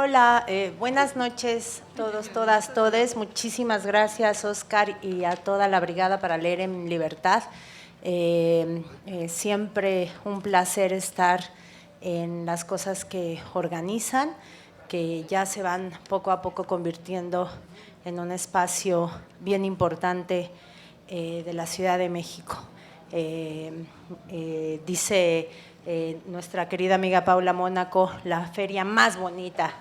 Hola, buenas noches todos, todas, todes. Muchísimas gracias, Oscar, y a toda la Brigada para Leer en Libertad. Siempre un placer estar en las cosas que organizan, que ya se van poco a poco convirtiendo en un espacio bien importante de la Ciudad de México. Dice nuestra querida amiga Paula Mónaco, la feria más bonita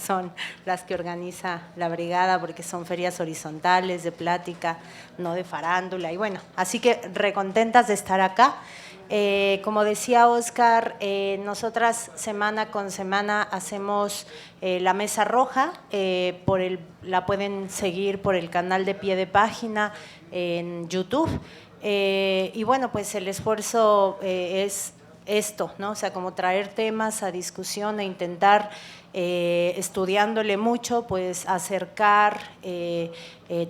son las que organiza la Brigada, porque son ferias horizontales, de plática, no de farándula, y bueno, así que recontentas de estar acá. Como decía Oscar, nosotras semana con semana hacemos la Mesa Roja, la pueden seguir por el canal de Pie de Página en YouTube. Y bueno, pues el esfuerzo es esto, ¿no? O sea, como traer temas a discusión e intentar, estudiándole mucho, pues acercar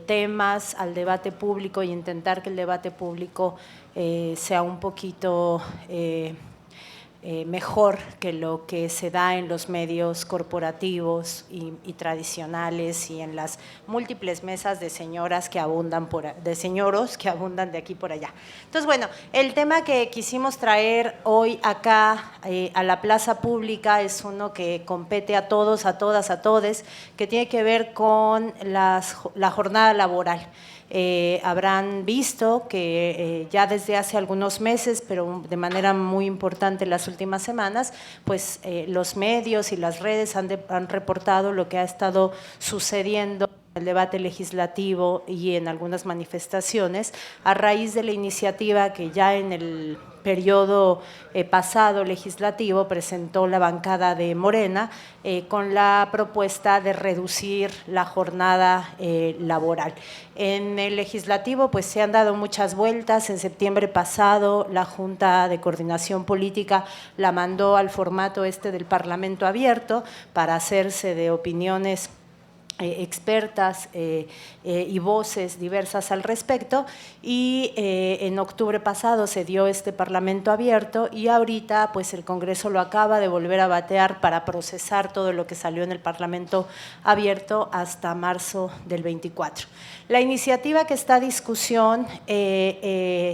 temas al debate público y intentar que el debate público sea un poquito mejor que lo que se da en los medios corporativos y tradicionales y en las múltiples mesas de señoras que abundan de señoros que abundan de aquí por allá. Entonces, bueno, el tema que quisimos traer hoy acá a la plaza pública es uno que compete a todos, a todas, a todes, que tiene que ver con la jornada laboral. Habrán visto que ya desde hace algunos meses, pero de manera muy importante las últimas semanas, pues los medios y las redes han reportado lo que ha estado sucediendo en el debate legislativo y en algunas manifestaciones a raíz de la iniciativa que ya en el periodo pasado legislativo presentó la bancada de Morena con la propuesta de reducir la jornada laboral. En el legislativo pues se han dado muchas vueltas. En septiembre pasado la Junta de Coordinación Política la mandó al formato del Parlamento abierto para hacerse de opiniones expertas y voces diversas al respecto, y en octubre pasado se dio este Parlamento abierto y ahorita pues el Congreso lo acaba de volver a batear para procesar todo lo que salió en el Parlamento abierto hasta marzo del 24. La iniciativa que está a discusión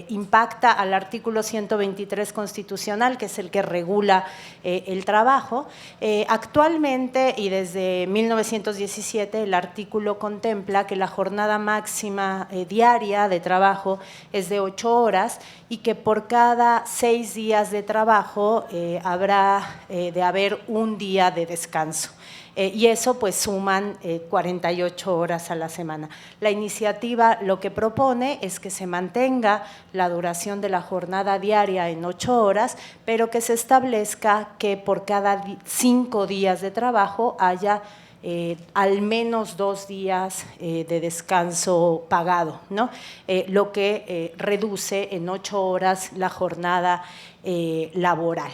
impacta al artículo 123 constitucional, que es el que regula el trabajo. Actualmente y desde 1917 el artículo contempla que la jornada máxima diaria de trabajo es de 8 horas y que por cada 6 días de trabajo habrá de haber un día de descanso. Y eso pues suman 48 horas a la semana. La iniciativa lo que propone es que se mantenga la duración de la jornada diaria en 8 horas, pero que se establezca que por cada 5 días de trabajo haya al menos 2 días de descanso pagado, ¿no? Lo que reduce en 8 horas la jornada laboral.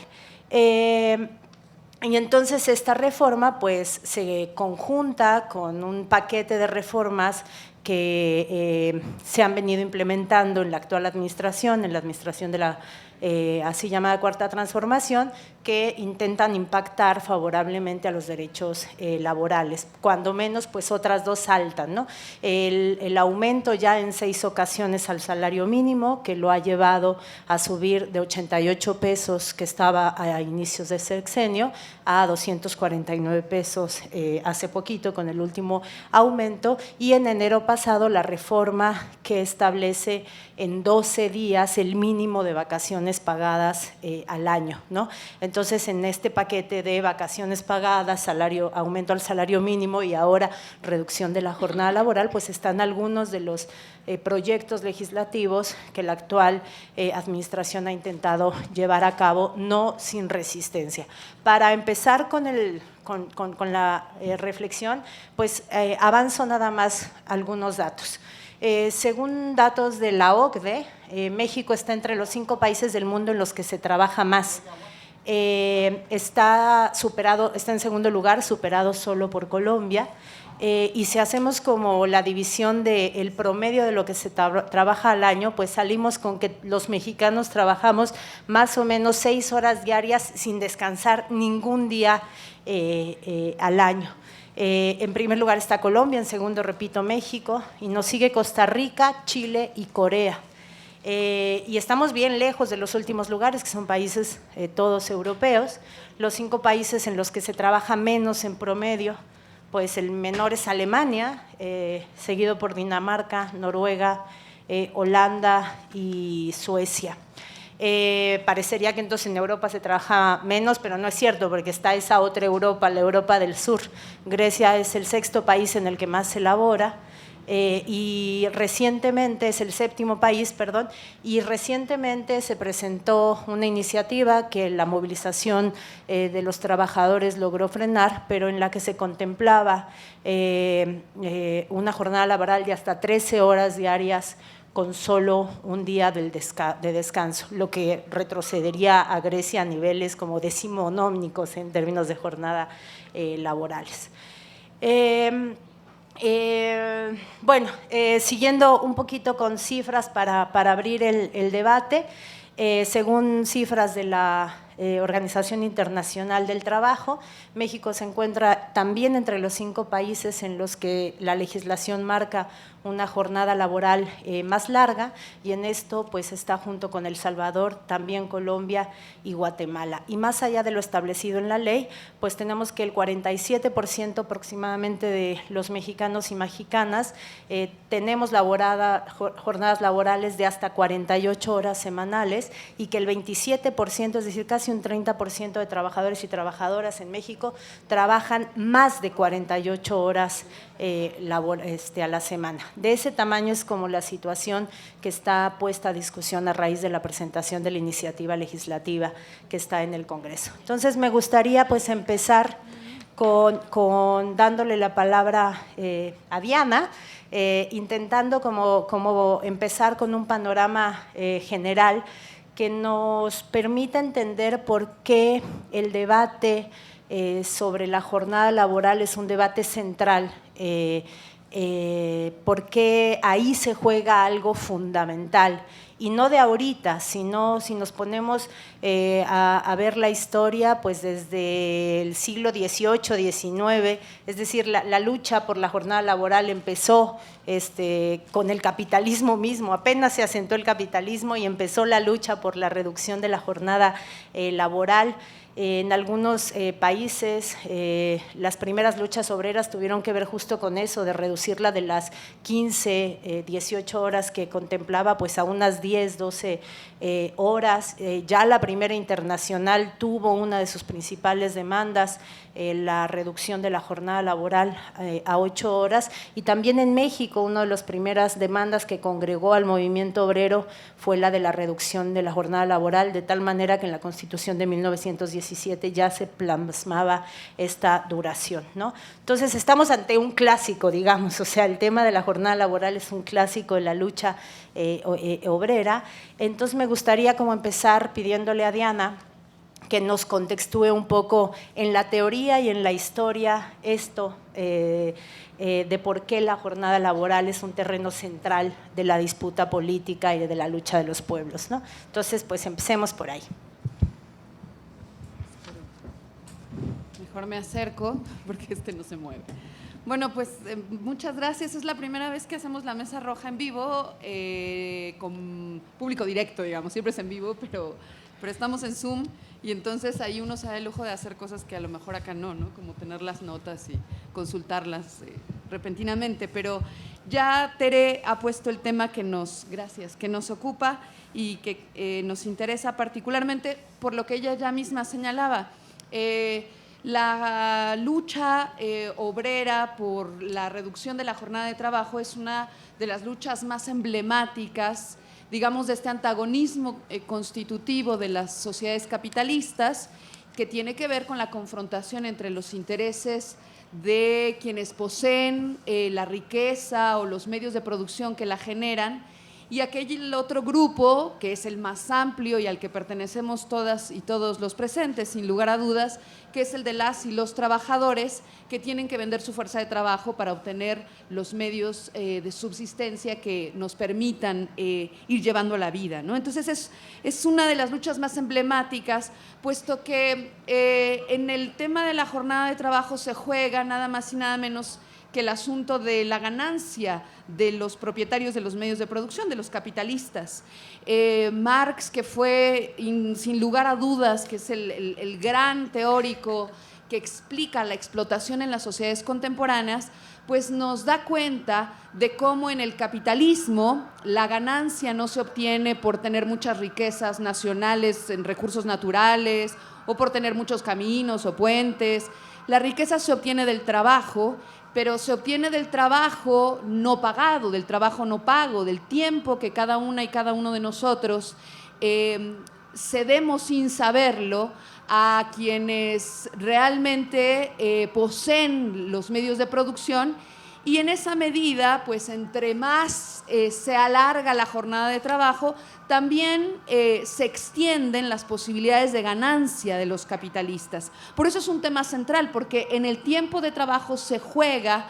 Y entonces esta reforma pues se conjunta con un paquete de reformas que se han venido implementando en la actual administración, en la administración de la así llamada Cuarta Transformación, que intentan impactar favorablemente a los derechos laborales. Cuando menos, pues otras dos saltan, ¿no? El aumento ya en 6 ocasiones al salario mínimo, que lo ha llevado a subir de 88 pesos que estaba a inicios de sexenio a 249 pesos hace poquito con el último aumento, y en enero pasado la reforma que establece en 12 días el mínimo de vacaciones pagadas al año, ¿no? Entonces, en este paquete de vacaciones pagadas, aumento al salario mínimo y ahora reducción de la jornada laboral, pues están algunos de los proyectos legislativos que la actual administración ha intentado llevar a cabo, no sin resistencia. Para empezar con la reflexión, pues avanzo nada más algunos datos. Según datos de la OCDE, México está entre los 5 países del mundo en los que se trabaja más. está en segundo lugar, superado solo por Colombia. Y si hacemos como la división del promedio de lo que se trabaja al año, pues salimos con que los mexicanos trabajamos más o menos 6 horas diarias sin descansar ningún día al año. En primer lugar está Colombia, en segundo, repito, México, y nos sigue Costa Rica, Chile y Corea. Y estamos bien lejos de los últimos lugares, que son países todos europeos. Los 5 países en los que se trabaja menos en promedio, pues el menor es Alemania, seguido por Dinamarca, Noruega, Holanda y Suecia. Parecería que entonces en Europa se trabaja menos, pero no es cierto, porque está esa otra Europa, la Europa del Sur. Grecia es el 6º país en el que más se labora, y recientemente es el 7º país, perdón, y recientemente se presentó una iniciativa que la movilización de los trabajadores logró frenar, pero en la que se contemplaba una jornada laboral de hasta 13 horas diarias con solo un día de descanso, lo que retrocedería a Grecia a niveles como decimonómicos en términos de jornada laborales. Bueno, siguiendo un poquito con cifras para abrir el debate, según cifras de la Organización Internacional del Trabajo, México se encuentra también entre los 5 países en los que la legislación marca una jornada laboral más larga, y en esto pues está junto con El Salvador, también Colombia y Guatemala. Y más allá de lo establecido en la ley, pues tenemos que el 47% aproximadamente de los mexicanos y mexicanas tenemos jornadas laborales de hasta 48 horas semanales, y que el 27%, es decir, casi un 30% de trabajadores y trabajadoras en México trabajan más de 48 horas a la semana. De ese tamaño es como la situación que está puesta a discusión a raíz de la presentación de la iniciativa legislativa que está en el Congreso. Entonces me gustaría pues empezar con dándole la palabra a Diana, intentando como empezar con un panorama general que nos permita entender por qué el debate sobre la jornada laboral es un debate central, porque ahí se juega algo fundamental, y no de ahorita, sino si nos ponemos a ver la historia, pues desde el siglo XVIII, XIX, es decir, la lucha por la jornada laboral empezó con el capitalismo mismo, apenas se asentó el capitalismo y empezó la lucha por la reducción de la jornada laboral. En algunos países las primeras luchas obreras tuvieron que ver justo con eso, de reducirla de las 15, 18 horas que contemplaba pues a unas 10, 12 horas. Ya la primera internacional tuvo una de sus principales demandas, la reducción de la jornada laboral a 8 horas, y también en México una de las primeras demandas que congregó al movimiento obrero fue la de la reducción de la jornada laboral, de tal manera que en la Constitución de 1917 ya se plasmaba esta duración, ¿no? Entonces estamos ante un clásico, digamos, o sea, el tema de la jornada laboral es un clásico de la lucha obrera. Entonces me gustaría como empezar pidiéndole a Diana que nos contextúe un poco en la teoría y en la historia esto de por qué la jornada laboral es un terreno central de la disputa política y de la lucha de los pueblos, ¿no? Entonces, pues empecemos por ahí. Mejor me acerco porque no se mueve. Bueno, pues muchas gracias. Es la primera vez que hacemos la Mesa Roja en vivo, con público directo, digamos. Siempre es en vivo, pero estamos en Zoom, y entonces ahí uno se da el lujo de hacer cosas que a lo mejor acá no, como tener las notas y consultarlas repentinamente. Pero ya Tere ha puesto el tema que nos ocupa y que nos interesa particularmente por lo que ella ya misma señalaba. La lucha obrera por la reducción de la jornada de trabajo es una de las luchas más emblemáticas, digamos, de este antagonismo constitutivo de las sociedades capitalistas, que tiene que ver con la confrontación entre los intereses de quienes poseen la riqueza o los medios de producción que la generan y aquel otro grupo, que es el más amplio y al que pertenecemos todas y todos los presentes, sin lugar a dudas, que es el de las y los trabajadores que tienen que vender su fuerza de trabajo para obtener los medios de subsistencia que nos permitan ir llevando la vida, ¿no? Entonces es una de las luchas más emblemáticas, puesto que en el tema de la jornada de trabajo se juega nada más y nada menos que el asunto de la ganancia de los propietarios de los medios de producción, de los capitalistas. Marx, que fue, sin lugar a dudas, que es el gran teórico que explica la explotación en las sociedades contemporáneas, pues nos da cuenta de cómo en el capitalismo la ganancia no se obtiene por tener muchas riquezas nacionales en recursos naturales o por tener muchos caminos o puentes. La riqueza se obtiene del trabajo, pero se obtiene del trabajo no pagado, del trabajo no pago, del tiempo que cada una y cada uno de nosotros cedemos sin saberlo a quienes realmente poseen los medios de producción, y en esa medida, pues entre más se alarga la jornada de trabajo, también se extienden las posibilidades de ganancia de los capitalistas. Por eso es un tema central, porque en el tiempo de trabajo se juega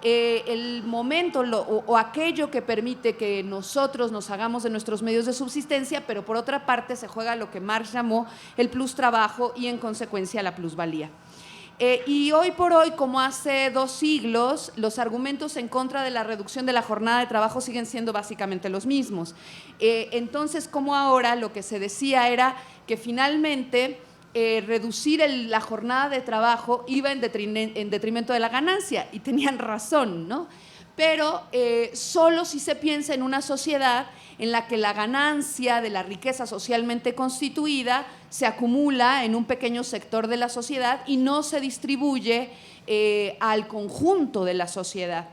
el momento o aquello que permite que nosotros nos hagamos de nuestros medios de subsistencia, pero por otra parte se juega lo que Marx llamó el plus trabajo y en consecuencia la plusvalía. Y hoy por hoy, como hace 2 siglos, los argumentos en contra de la reducción de la jornada de trabajo siguen siendo básicamente los mismos. Entonces, como ahora, lo que se decía era que finalmente reducir la jornada de trabajo iba en detrimento de la ganancia, y tenían razón, ¿no? Pero solo si se piensa en una sociedad en la que la ganancia de la riqueza socialmente constituida se acumula en un pequeño sector de la sociedad y no se distribuye al conjunto de la sociedad.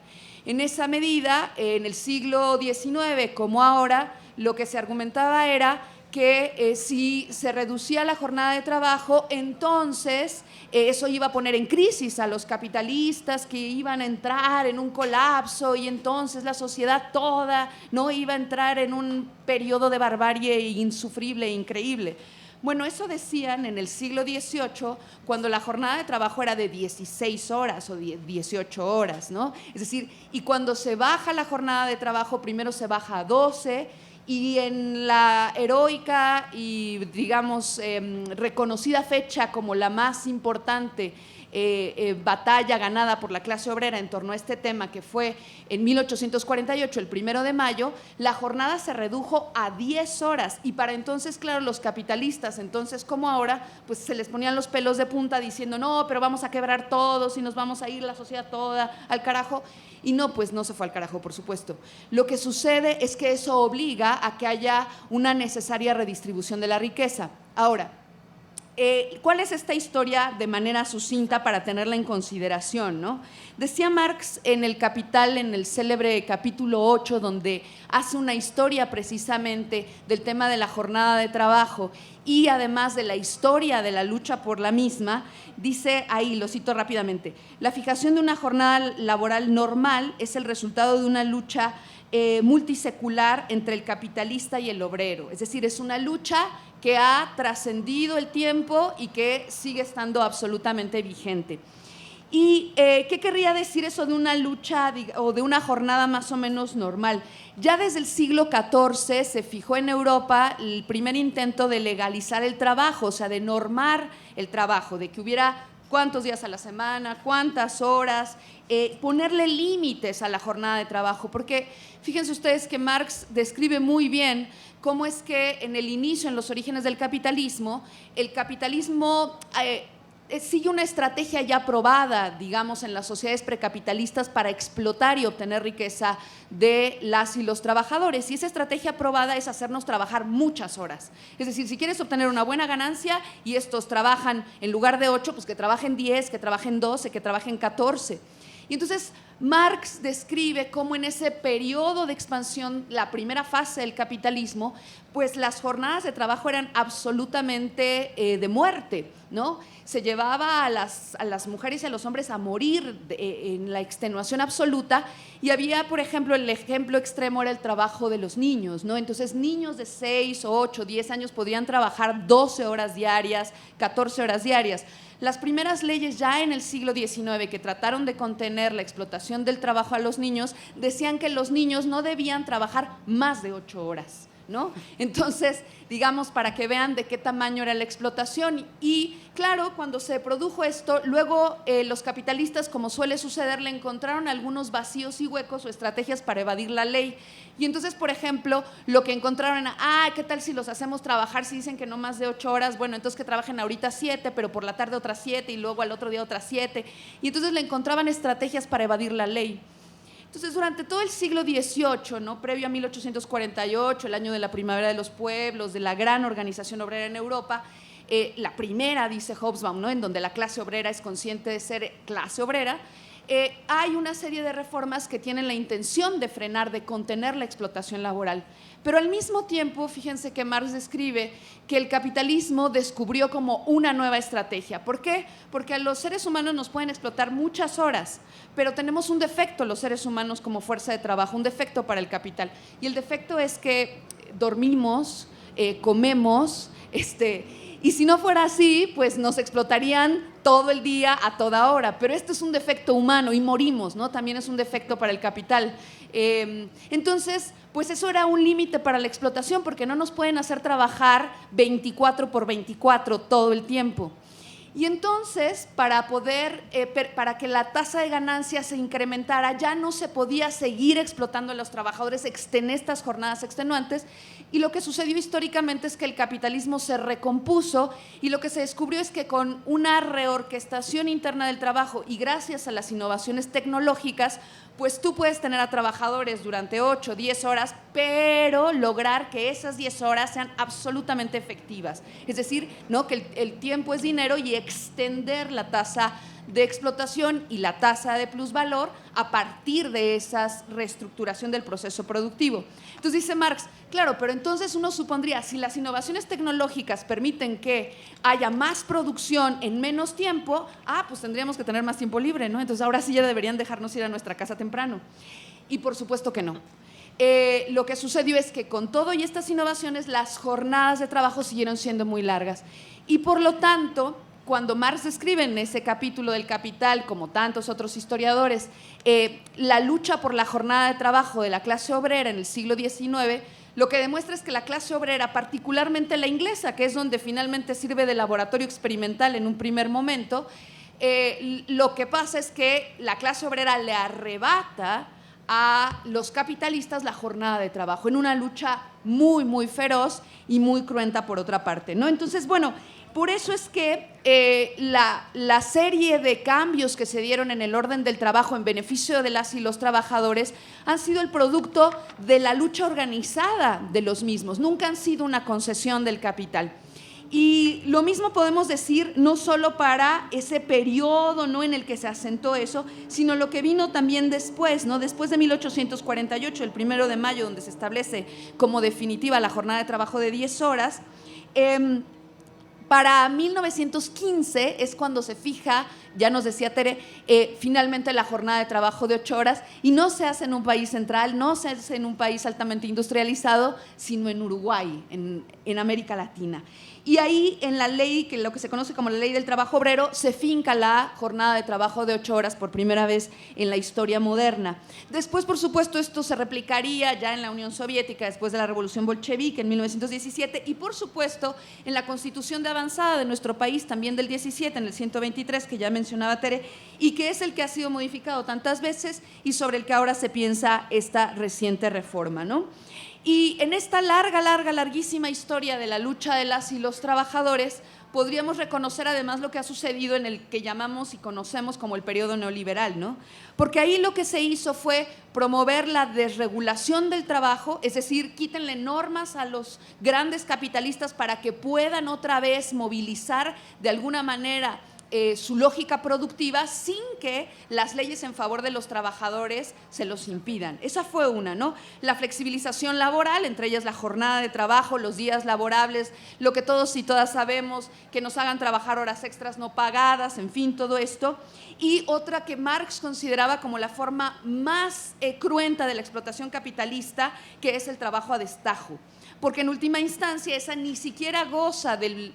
En esa medida, en el siglo XIX, como ahora, lo que se argumentaba era que si se reducía la jornada de trabajo, entonces eso iba a poner en crisis a los capitalistas, que iban a entrar en un colapso, y entonces la sociedad toda no iba a entrar en un periodo de barbarie insufrible e increíble. Bueno, eso decían en el siglo XVIII, cuando la jornada de trabajo era de 16 horas o 18 horas, ¿no? Es decir, y cuando se baja la jornada de trabajo, primero se baja a 12, y en la heroica y, digamos, reconocida fecha como la más importante batalla ganada por la clase obrera en torno a este tema, que fue en 1848, el 1 de mayo, la jornada se redujo a 10 horas. Y para entonces, claro, los capitalistas, entonces como ahora, pues se les ponían los pelos de punta diciendo, no, pero vamos a quebrar todos y nos vamos a ir la sociedad toda al carajo. Y no, pues no se fue al carajo, por supuesto. Lo que sucede es que eso obliga a que haya una necesaria redistribución de la riqueza. Ahora, ¿cuál es esta historia de manera sucinta para tenerla en consideración, ¿no? Decía Marx en El Capital, en el célebre capítulo 8, donde hace una historia precisamente del tema de la jornada de trabajo y además de la historia de la lucha por la misma, dice ahí, lo cito rápidamente: la fijación de una jornada laboral normal es el resultado de una lucha multisecular entre el capitalista y el obrero, es decir, es una lucha que ha trascendido el tiempo y que sigue estando absolutamente vigente. ¿Y qué querría decir eso de una lucha o de una jornada más o menos normal? Ya desde el siglo XIV se fijó en Europa el primer intento de legalizar el trabajo, o sea, de normar el trabajo, de que hubiera cuántos días a la semana, cuántas horas, ponerle límites a la jornada de trabajo, porque fíjense ustedes que Marx describe muy bien cómo es que en el inicio, en los orígenes del capitalismo, el capitalismo sigue una estrategia ya probada, digamos, en las sociedades precapitalistas para explotar y obtener riqueza de las y los trabajadores. Y esa estrategia probada es hacernos trabajar muchas horas. Es decir, si quieres obtener una buena ganancia y estos trabajan en lugar de 8, pues que trabajen 10, que trabajen 12, que trabajen 14. Y entonces Marx describe cómo en ese periodo de expansión, la primera fase del capitalismo, pues las jornadas de trabajo eran absolutamente de muerte, ¿no? Se llevaba a las mujeres y a los hombres a morir en la extenuación absoluta, y había, por ejemplo, el ejemplo extremo era el trabajo de los niños, ¿no? Entonces, niños de 6, 8, 10 años podían trabajar 12 horas diarias, 14 horas diarias. Las primeras leyes ya en el siglo XIX que trataron de contener la explotación del trabajo a los niños decían que los niños no debían trabajar más de 8 horas, ¿no? Entonces, digamos, para que vean de qué tamaño era la explotación. Y claro, cuando se produjo esto, luego los capitalistas, como suele suceder, le encontraron algunos vacíos y huecos o estrategias para evadir la ley. Y entonces, por ejemplo, lo que encontraron era, ¿qué tal si los hacemos trabajar si dicen que no más de 8 horas? Bueno, entonces que trabajen ahorita 7, pero por la tarde otras 7 y luego al otro día otras 7. Y entonces le encontraban estrategias para evadir la ley. Entonces, durante todo el siglo XVIII, ¿no? Previo a 1848, el año de la primavera de los pueblos, de la gran organización obrera en Europa, la primera, dice Hobsbawm, ¿no? En donde la clase obrera es consciente de ser clase obrera, hay una serie de reformas que tienen la intención de frenar, de contener la explotación laboral. Pero al mismo tiempo, fíjense que Marx describe que el capitalismo descubrió como una nueva estrategia. ¿Por qué? Porque a los seres humanos nos pueden explotar muchas horas, pero tenemos un defecto los seres humanos como fuerza de trabajo, un defecto para el capital. Y el defecto es que dormimos, comemos, y si no fuera así, pues nos explotarían todo el día, a toda hora. Pero este es un defecto humano y morimos, ¿no? También es un defecto para el capital. Entonces, pues eso era un límite para la explotación, porque no nos pueden hacer trabajar 24 por 24 todo el tiempo. Y entonces, para que la tasa de ganancia se incrementara, ya no se podía seguir explotando a los trabajadores en estas jornadas extenuantes, y lo que sucedió históricamente es que el capitalismo se recompuso, y lo que se descubrió es que con una reorquestación interna del trabajo y gracias a las innovaciones tecnológicas, pues tú puedes tener a trabajadores durante 8, 10 horas, pero lograr que esas 10 horas sean absolutamente efectivas. Es decir, ¿no? Que el tiempo es dinero, y extender la tasa de explotación y la tasa de plusvalor a partir de esa reestructuración del proceso productivo. Entonces dice Marx, claro, pero entonces uno supondría, si las innovaciones tecnológicas permiten que haya más producción en menos tiempo, pues tendríamos que tener más tiempo libre, ¿no? Entonces ahora sí ya deberían dejarnos ir a nuestra casa temprano. Y por supuesto que no. Lo que sucedió es que con todo y estas innovaciones, las jornadas de trabajo siguieron siendo muy largas. Y por lo tanto, cuando Marx escribe en ese capítulo del Capital, como tantos otros historiadores, la lucha por la jornada de trabajo de la clase obrera en el siglo XIX, lo que demuestra es que la clase obrera, particularmente la inglesa, que es donde finalmente sirve de laboratorio experimental en un primer momento, lo que pasa es que la clase obrera le arrebata a los capitalistas la jornada de trabajo en una lucha muy, muy feroz y muy cruenta por otra parte, ¿no? Entonces, bueno, por eso es que la serie de cambios que se dieron en el orden del trabajo en beneficio de las y los trabajadores han sido el producto de la lucha organizada de los mismos, nunca han sido una concesión del capital. Y lo mismo podemos decir no solo para ese periodo, ¿no?, en el que se asentó eso, sino lo que vino también después, ¿no? Después de 1848, el 1 de mayo, donde se establece como definitiva la jornada de trabajo de 10 horas, para 1915 es cuando se fija, ya nos decía Tere, finalmente la jornada de trabajo de 8 horas, y no se hace en un país central, no se hace en un país altamente industrializado, sino en Uruguay, en América Latina. Y ahí en la ley, que lo que se conoce como la ley del trabajo obrero, se finca la jornada de trabajo de 8 horas por primera vez en la historia moderna. Después, por supuesto, esto se replicaría ya en la Unión Soviética después de la Revolución Bolchevique en 1917, y por supuesto en la Constitución de avanzada de nuestro país también del 17, en el 123, que ya mencionaba Tere, y que es el que ha sido modificado tantas veces y sobre el que ahora se piensa esta reciente reforma, ¿no? Y en esta larguísima historia de la lucha de las y los trabajadores, podríamos reconocer además lo que ha sucedido en el que llamamos y conocemos como el periodo neoliberal, ¿no? Porque ahí lo que se hizo fue promover la desregulación del trabajo, es decir, quítenle normas a los grandes capitalistas para que puedan otra vez movilizar de alguna manera su lógica productiva sin que las leyes en favor de los trabajadores se los impidan. Esa fue una, ¿no? La flexibilización laboral, entre ellas la jornada de trabajo, los días laborables, lo que todos y todas sabemos, que nos hagan trabajar horas extras no pagadas, en fin, todo esto. Y otra que Marx consideraba como la forma más cruenta de la explotación capitalista, que es el trabajo a destajo. Porque en última instancia esa ni siquiera goza del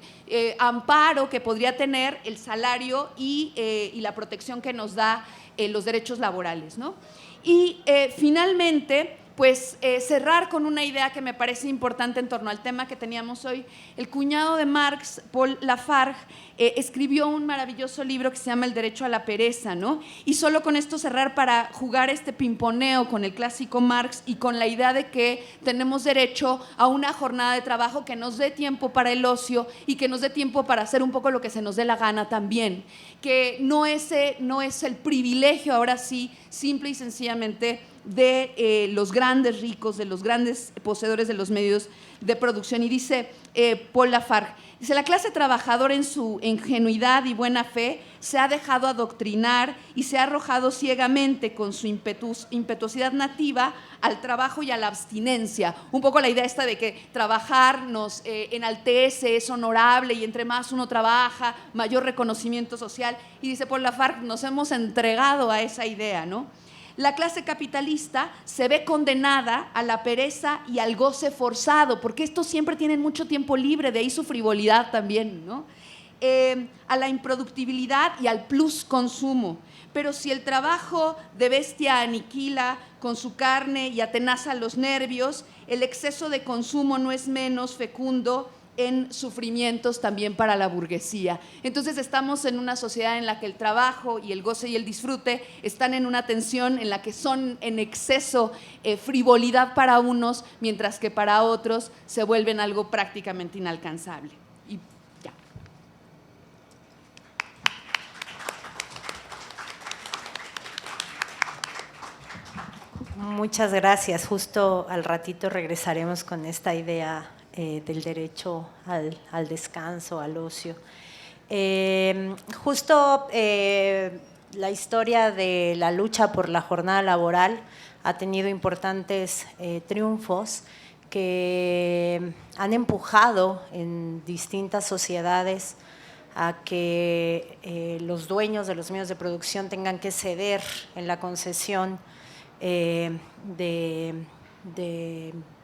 amparo que podría tener el salario y la protección que nos da los derechos laborales, ¿no? Y finalmente, pues cerrar con una idea que me parece importante en torno al tema que teníamos hoy. El cuñado de Marx, Paul Lafargue, escribió un maravilloso libro que se llama El derecho a la pereza, ¿no? Y solo con esto cerrar para jugar este pimponeo con el clásico Marx y con la idea de que tenemos derecho a una jornada de trabajo que nos dé tiempo para el ocio y que nos dé tiempo para hacer un poco lo que se nos dé la gana también, que no es el privilegio, ahora sí, simple y sencillamente de los grandes ricos, de los grandes poseedores de los medios de producción. Y dice Paul Lafargue, dice: la clase trabajadora en su ingenuidad y buena fe se ha dejado adoctrinar y se ha arrojado ciegamente con su impetuosidad nativa al trabajo y a la abstinencia. Un poco la idea esta de que trabajar nos enaltece, es honorable, y entre más uno trabaja, mayor reconocimiento social. Y dice Paul Lafargue, nos hemos entregado a esa idea, ¿no? La clase capitalista se ve condenada a la pereza y al goce forzado, porque estos siempre tienen mucho tiempo libre, de ahí su frivolidad también, ¿no? A la improductibilidad y al plus consumo. Pero si el trabajo de bestia aniquila con su carne y atenaza los nervios, el exceso de consumo no es menos fecundo en sufrimientos también para la burguesía. Entonces estamos en una sociedad en la que el trabajo y el goce y el disfrute están en una tensión en la que son en exceso frivolidad para unos, mientras que para otros se vuelven algo prácticamente inalcanzable. Y ya. Muchas gracias. Justo al ratito regresaremos con esta idea del derecho al descanso, al ocio. Justo la historia de la lucha por la jornada laboral ha tenido importantes triunfos que han empujado en distintas sociedades a que los dueños de los medios de producción tengan que ceder en la concesión de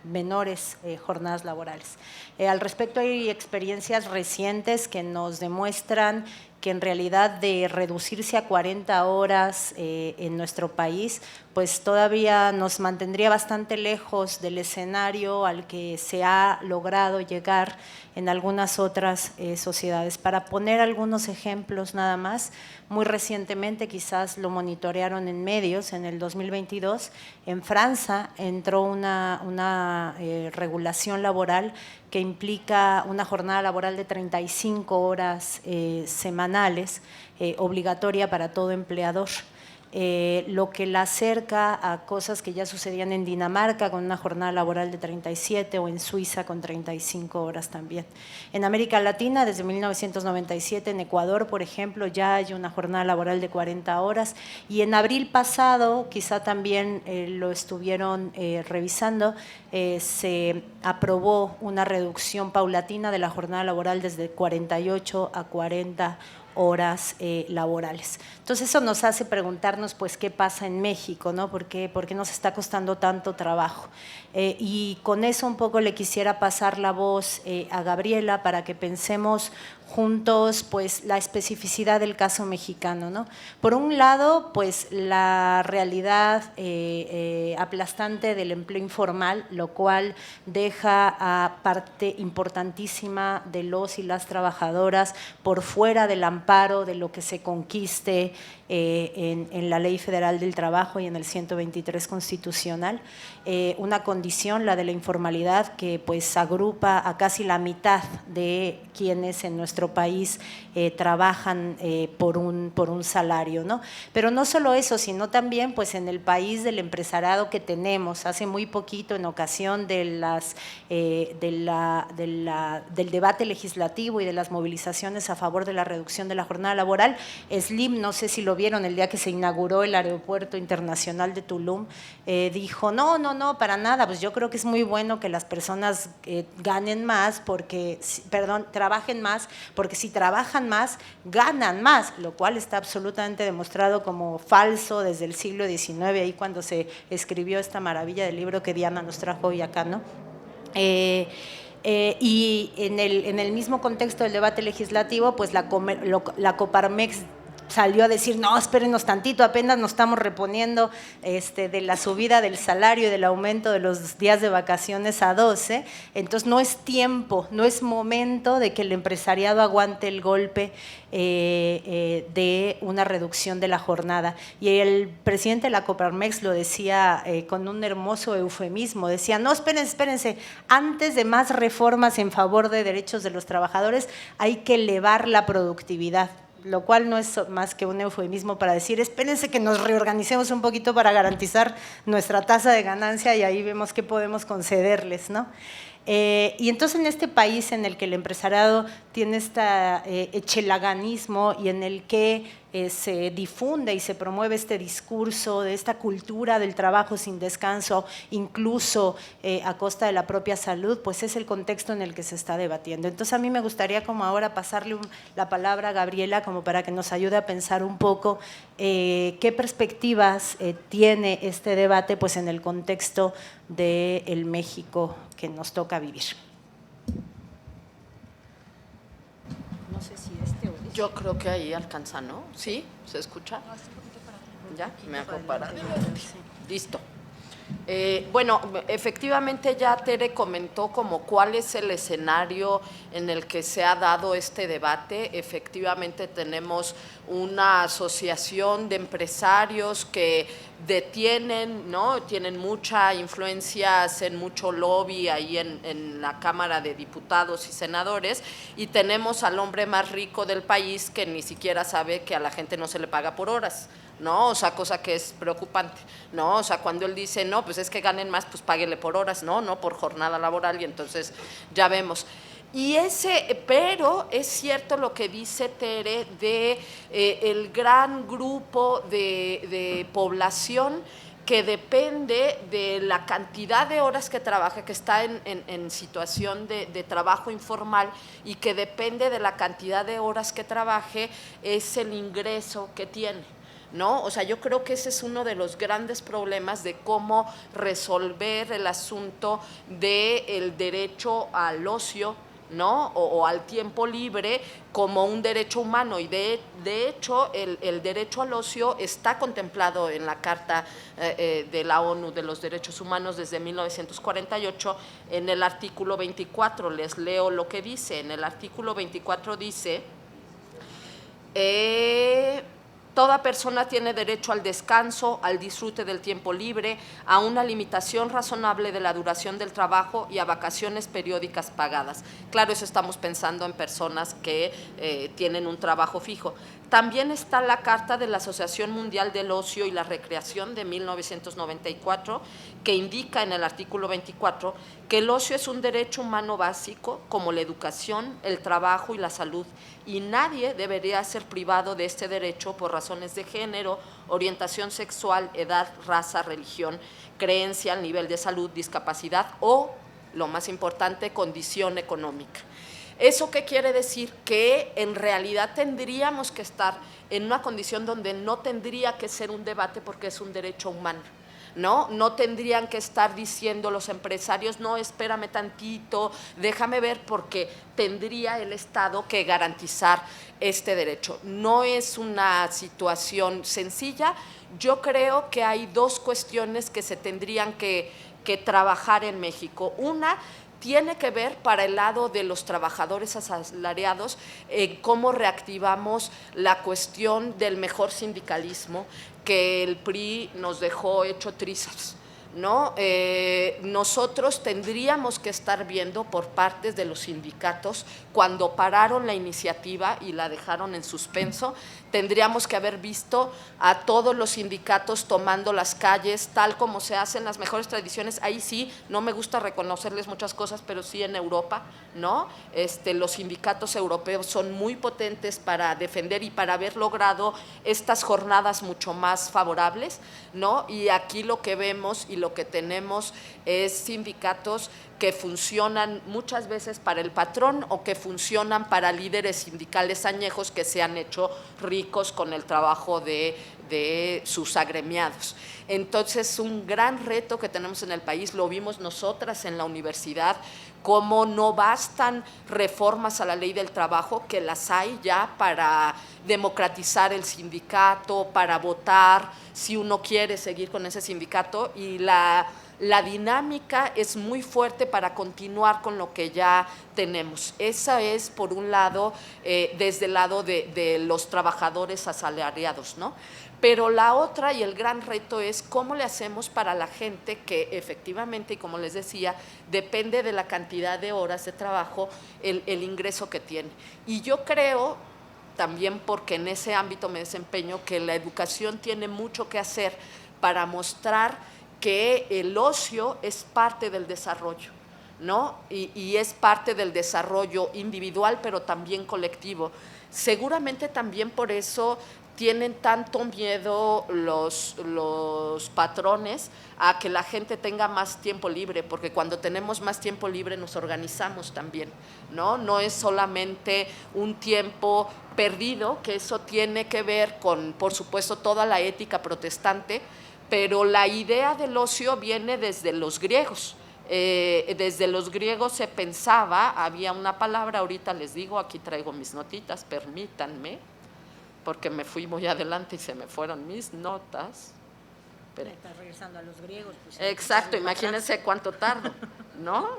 menores jornadas laborales. Al respecto, hay experiencias recientes que nos demuestran que en realidad de reducirse a 40 horas en nuestro país, pues todavía nos mantendría bastante lejos del escenario al que se ha logrado llegar en algunas otras sociedades. Para poner algunos ejemplos nada más, muy recientemente, quizás lo monitorearon en medios, en el 2022, en Francia entró una regulación laboral que implica una jornada laboral de 35 horas semanales, obligatoria para todo empleador. Lo que la acerca a cosas que ya sucedían en Dinamarca con una jornada laboral de 37 o en Suiza con 35 horas también. En América Latina, desde 1997, en Ecuador, por ejemplo, ya hay una jornada laboral de 40 horas y en abril pasado, quizá también lo estuvieron revisando, se aprobó una reducción paulatina de la jornada laboral desde 48 a 40 horas laborales. Entonces eso nos hace preguntarnos pues qué pasa en México, ¿no? ¿Por qué nos está costando tanto trabajo? Y con eso un poco le quisiera pasar la voz a Gabriela para que pensemos juntos pues la especificidad del caso mexicano, ¿no? Por un lado, pues la realidad aplastante del empleo informal, lo cual deja a parte importantísima de los y las trabajadoras por fuera del amparo de lo que se conquiste en en la Ley Federal del Trabajo y en el 123 constitucional, una condición, la de la informalidad, que pues agrupa a casi la mitad de quienes en nuestro país trabajan por un salario, ¿no? Pero no solo eso, sino también pues en el país del empresariado que tenemos. Hace muy poquito, en ocasión de del debate legislativo y de las movilizaciones a favor de la reducción de la jornada laboral, Slim, no sé si lo vieron el día que se inauguró el Aeropuerto Internacional de Tulum, dijo, no, para nada, pues yo creo que es muy bueno que las personas ganen más, trabajen más, porque si trabajan más, ganan más, lo cual está absolutamente demostrado como falso desde el siglo XIX, ahí cuando se escribió esta maravilla del libro que Diana nos trajo hoy acá, ¿no? Y en el mismo contexto del debate legislativo, pues la Coparmex salió a decir, no, espérenos tantito, apenas nos estamos reponiendo de la subida del salario y del aumento de los días de vacaciones a 12, entonces no es tiempo, no es momento de que el empresariado aguante el golpe de una reducción de la jornada. Y el presidente de la Coparmex lo decía con un hermoso eufemismo, decía, no, espérense, antes de más reformas en favor de derechos de los trabajadores hay que elevar la productividad, lo cual no es más que un eufemismo para decir, espérense que nos reorganicemos un poquito para garantizar nuestra tasa de ganancia y ahí vemos qué podemos concederles, ¿no? Y entonces en este país en el que el empresariado tiene este echelaganismo y en el que se difunde y se promueve este discurso de esta cultura del trabajo sin descanso, incluso a costa de la propia salud, pues es el contexto en el que se está debatiendo. Entonces a mí me gustaría como ahora pasarle la palabra a Gabriela como para que nos ayude a pensar un poco qué perspectivas tiene este debate pues en el contexto del México que nos toca vivir. No sé si Yo creo que ahí alcanza, ¿no? ¿Sí? ¿Se escucha? ¿Ya? ¿Me hago para? Listo. Bueno, efectivamente ya Tere comentó como cuál es el escenario en el que se ha dado este debate. Efectivamente tenemos una asociación de empresarios que detienen, ¿no? Tienen mucha influencia, hacen mucho lobby ahí en la Cámara de Diputados y Senadores, y tenemos al hombre más rico del país que ni siquiera sabe que a la gente no se le paga por horas, ¿no? O sea, cosa que es preocupante, ¿no? O sea, cuando él dice, no, pues es que ganen más, pues páguele por horas, no por jornada laboral, y entonces ya vemos. Pero es cierto lo que dice Tere de el gran grupo de población que depende de la cantidad de horas que trabaja, que está en situación de trabajo informal, y que depende de la cantidad de horas que trabaje, es el ingreso que tiene, ¿no? O sea, yo creo que ese es uno de los grandes problemas de cómo resolver el asunto del derecho al ocio, ¿no? O al tiempo libre como un derecho humano, y de hecho el derecho al ocio está contemplado en la Carta de la ONU de los Derechos Humanos desde 1948 en el artículo 24. Les leo lo que dice. En el artículo 24 dice: toda persona tiene derecho al descanso, al disfrute del tiempo libre, a una limitación razonable de la duración del trabajo y a vacaciones periódicas pagadas. Claro, eso estamos pensando en personas que tienen un trabajo fijo. También está la Carta de la Asociación Mundial del Ocio y la Recreación de 1994, que indica en el artículo 24 que el ocio es un derecho humano básico, como la educación, el trabajo y la salud, y nadie debería ser privado de este derecho por razones de género, orientación sexual, edad, raza, religión, creencia, nivel de salud, discapacidad o, lo más importante, condición económica. ¿Eso qué quiere decir? Que en realidad tendríamos que estar en una condición donde no tendría que ser un debate porque es un derecho humano, ¿no? No tendrían que estar diciendo los empresarios, no, espérame tantito, déjame ver, porque tendría el Estado que garantizar este derecho. No es una situación sencilla. Yo creo que hay dos cuestiones que se tendrían que trabajar en México. Una, tiene que ver para el lado de los trabajadores asalariados cómo reactivamos la cuestión del mejor sindicalismo que el PRI nos dejó hecho trizas, ¿no? Nosotros tendríamos que estar viendo por partes de los sindicatos, cuando pararon la iniciativa y la dejaron en suspenso, tendríamos que haber visto a todos los sindicatos tomando las calles, tal como se hace en las mejores tradiciones. Ahí sí, no me gusta reconocerles muchas cosas, pero sí en Europa, ¿no? Los sindicatos europeos son muy potentes para defender y para haber logrado estas jornadas mucho más favorables, ¿no? Y aquí lo que vemos y lo que tenemos es sindicatos que funcionan muchas veces para el patrón o que funcionan para líderes sindicales añejos que se han hecho ricos con el trabajo de sus agremiados. Entonces, un gran reto que tenemos en el país, lo vimos nosotras en la universidad, cómo no bastan reformas a la ley del trabajo, que las hay ya para democratizar el sindicato, para votar si uno quiere seguir con ese sindicato, y la dinámica es muy fuerte para continuar con lo que ya tenemos. Esa es, por un lado, desde el lado de los trabajadores asalariados, ¿no? Pero la otra y el gran reto es cómo le hacemos para la gente que efectivamente, y como les decía, depende de la cantidad de horas de trabajo el ingreso que tiene. Y yo creo, también porque en ese ámbito me desempeño, que la educación tiene mucho que hacer para mostrar que el ocio es parte del desarrollo, ¿no? Y es parte del desarrollo individual, pero también colectivo. Seguramente también por eso tienen tanto miedo los patrones a que la gente tenga más tiempo libre, porque cuando tenemos más tiempo libre nos organizamos también, ¿no? No es solamente un tiempo perdido, que eso tiene que ver con, por supuesto, toda la ética protestante, pero la idea del ocio viene desde los griegos. Desde los griegos se pensaba, había una palabra, ahorita les digo, aquí traigo mis notitas, permítanme, porque me fui muy adelante y se me fueron mis notas. Pero, estás regresando a los griegos. Pues, exacto, imagínense cuánto tardo, ¿no?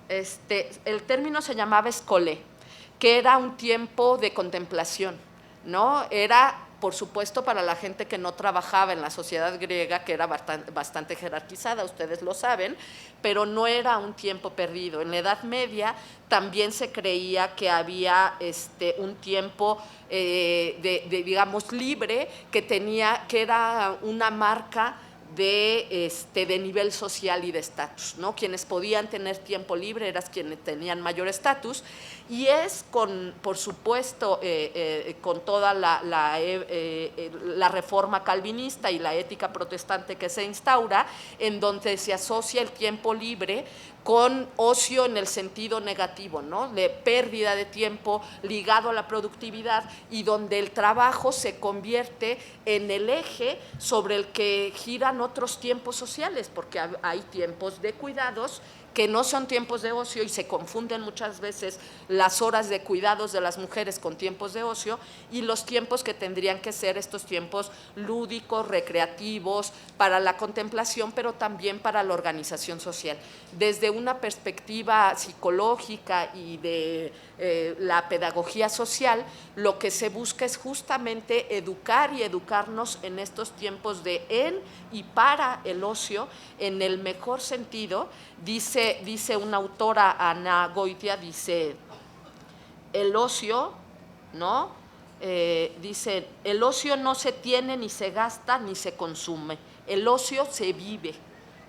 El término se llamaba escolé, que era un tiempo de contemplación, ¿no? Era, por supuesto, para la gente que no trabajaba en la sociedad griega, que era bastante jerarquizada, ustedes lo saben, pero no era un tiempo perdido. En la Edad Media también se creía que había un tiempo digamos, libre, que era una marca de nivel social y de estatus, ¿no? Quienes podían tener tiempo libre eran quienes tenían mayor estatus, y es por supuesto, con toda la reforma calvinista y la ética protestante que se instaura, en donde se asocia el tiempo libre con ocio en el sentido negativo, ¿no? De pérdida de tiempo ligado a la productividad, y donde el trabajo se convierte en el eje sobre el que giran otros tiempos sociales, porque hay tiempos de cuidados que no son tiempos de ocio, y se confunden muchas veces las horas de cuidados de las mujeres con tiempos de ocio, y los tiempos que tendrían que ser estos tiempos lúdicos, recreativos, para la contemplación, pero también para la organización social. Desde una perspectiva psicológica y de la pedagogía social, lo que se busca es justamente educar y educarnos en estos tiempos de en y para el ocio, en el mejor sentido. Dice una autora, Ana Goitia, dice, el ocio, ¿no? Dice, el ocio no se tiene, ni se gasta, ni se consume. El ocio se vive,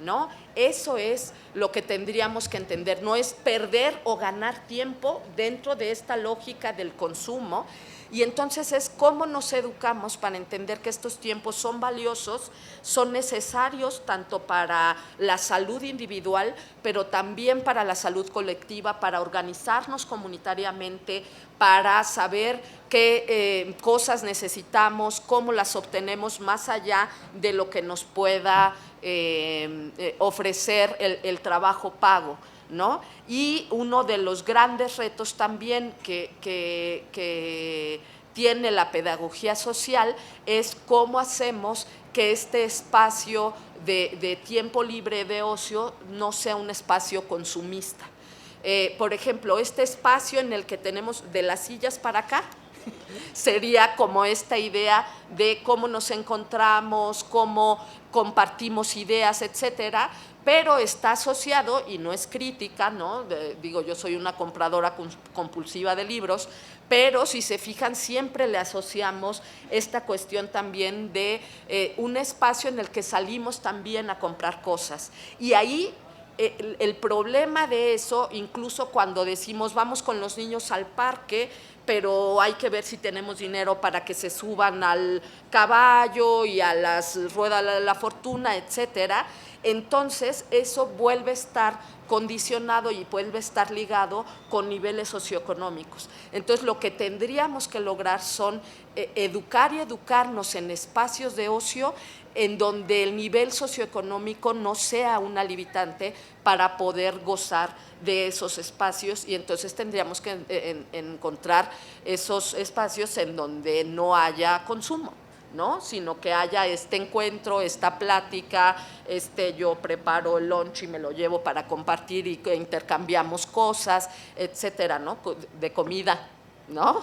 ¿no? Eso es lo que tendríamos que entender, no es perder o ganar tiempo dentro de esta lógica del consumo. Y entonces es cómo nos educamos para entender que estos tiempos son valiosos, son necesarios tanto para la salud individual, pero también para la salud colectiva, para organizarnos comunitariamente, para saber qué cosas necesitamos, cómo las obtenemos más allá de lo que nos pueda ofrecer el trabajo pago, ¿no? Y uno de los grandes retos también que tiene la pedagogía social es cómo hacemos que este espacio de tiempo libre de ocio no sea un espacio consumista, Por ejemplo, este espacio en el que tenemos de las sillas para acá, sería como esta idea de cómo nos encontramos, cómo compartimos ideas, etcétera, pero está asociado, y no es crítica, ¿no? Digo, yo soy una compradora compulsiva de libros, pero si se fijan, siempre le asociamos esta cuestión también de un espacio en el que salimos también a comprar cosas. Y ahí el problema de eso, incluso cuando decimos vamos con los niños al parque, pero hay que ver si tenemos dinero para que se suban al caballo y a las ruedas de la fortuna, etcétera, entonces eso vuelve a estar condicionado y vuelve a estar ligado con niveles socioeconómicos. Entonces lo que tendríamos que lograr son educar y educarnos en espacios de ocio en donde el nivel socioeconómico no sea una limitante para poder gozar de esos espacios, y entonces tendríamos que encontrar esos espacios en donde no haya consumo, ¿no? Sino que haya este encuentro, esta plática, yo preparo el lunch y me lo llevo para compartir y intercambiamos cosas, etcétera, ¿no? De comida, ¿no?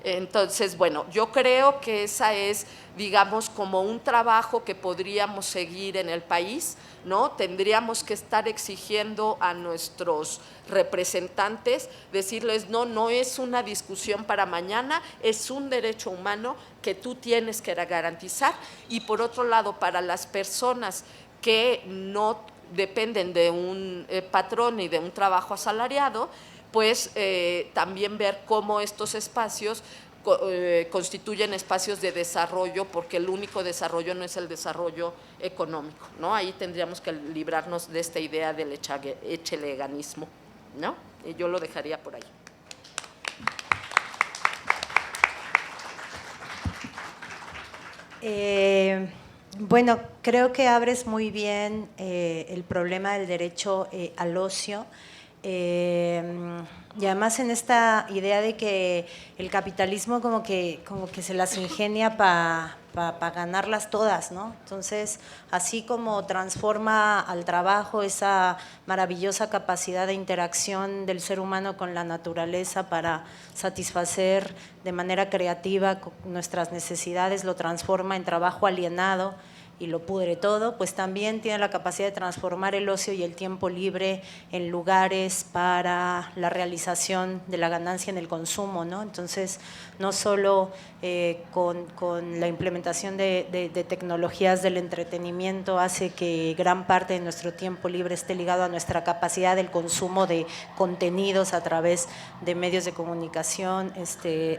Entonces, bueno, yo creo que esa es, digamos, como un trabajo que podríamos seguir en el país, ¿no? Tendríamos que estar exigiendo a nuestros representantes, decirles, no es una discusión para mañana, es un derecho humano que tú tienes que garantizar. Y por otro lado, para las personas que no dependen de un patrón y de un trabajo asalariado, pues también ver cómo estos espacios constituyen espacios de desarrollo, porque el único desarrollo no es el desarrollo económico, ¿no? Ahí tendríamos que librarnos de esta idea del echeleganismo, ¿no? Y yo lo dejaría por ahí. Bueno, creo que abres muy bien el problema del derecho al ocio. Y además en esta idea de que el capitalismo como que se las ingenia para ganarlas todas, ¿no? Entonces, así como transforma al trabajo esa maravillosa capacidad de interacción del ser humano con la naturaleza para satisfacer de manera creativa nuestras necesidades, lo transforma en trabajo alienado y lo pudre todo, pues también tiene la capacidad de transformar el ocio y el tiempo libre en lugares para la realización de la ganancia en el consumo, ¿no? Entonces, no solo con la implementación de tecnologías del entretenimiento hace que gran parte de nuestro tiempo libre esté ligado a nuestra capacidad del consumo de contenidos a través de medios de comunicación,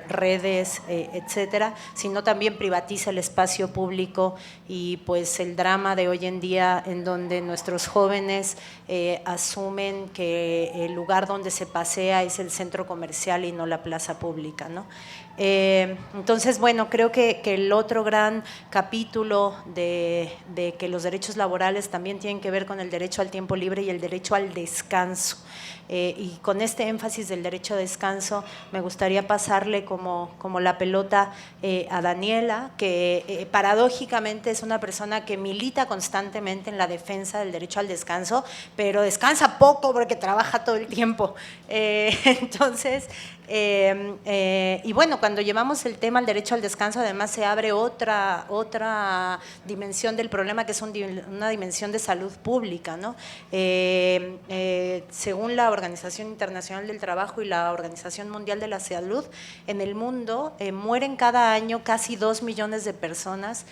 redes, etcétera, sino también privatiza el espacio público y pues el drama de hoy en día en donde nuestros jóvenes asumen que el lugar donde se pasea es el centro comercial y no la plaza pública, ¿no? Entonces, bueno, creo que el otro gran capítulo de que los derechos laborales también tienen que ver con el derecho al tiempo libre y el derecho al descanso. Y con este énfasis del derecho a descanso me gustaría pasarle como la pelota a Daniela, que paradójicamente es una persona que milita constantemente en la defensa del derecho al descanso, pero descansa poco porque trabaja todo el tiempo. Entonces, y bueno, cuando llevamos el tema al derecho al descanso, además se abre otra dimensión del problema, que es una dimensión de salud pública, ¿no? Según la Organización Internacional del Trabajo y la Organización Mundial de la Salud, en el mundo mueren cada año casi 2 millones de personas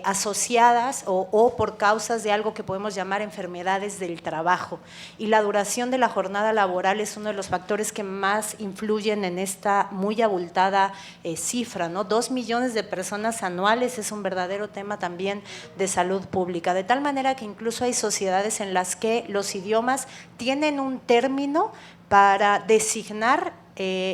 asociadas o por causas de algo que podemos llamar enfermedades del trabajo. Y la duración de la jornada laboral es uno de los factores que más influyen en esta muy abultada cifra, ¿no? 2 millones de personas anuales es un verdadero tema también de salud pública, de tal manera que incluso hay sociedades en las que los idiomas tienen un término para designar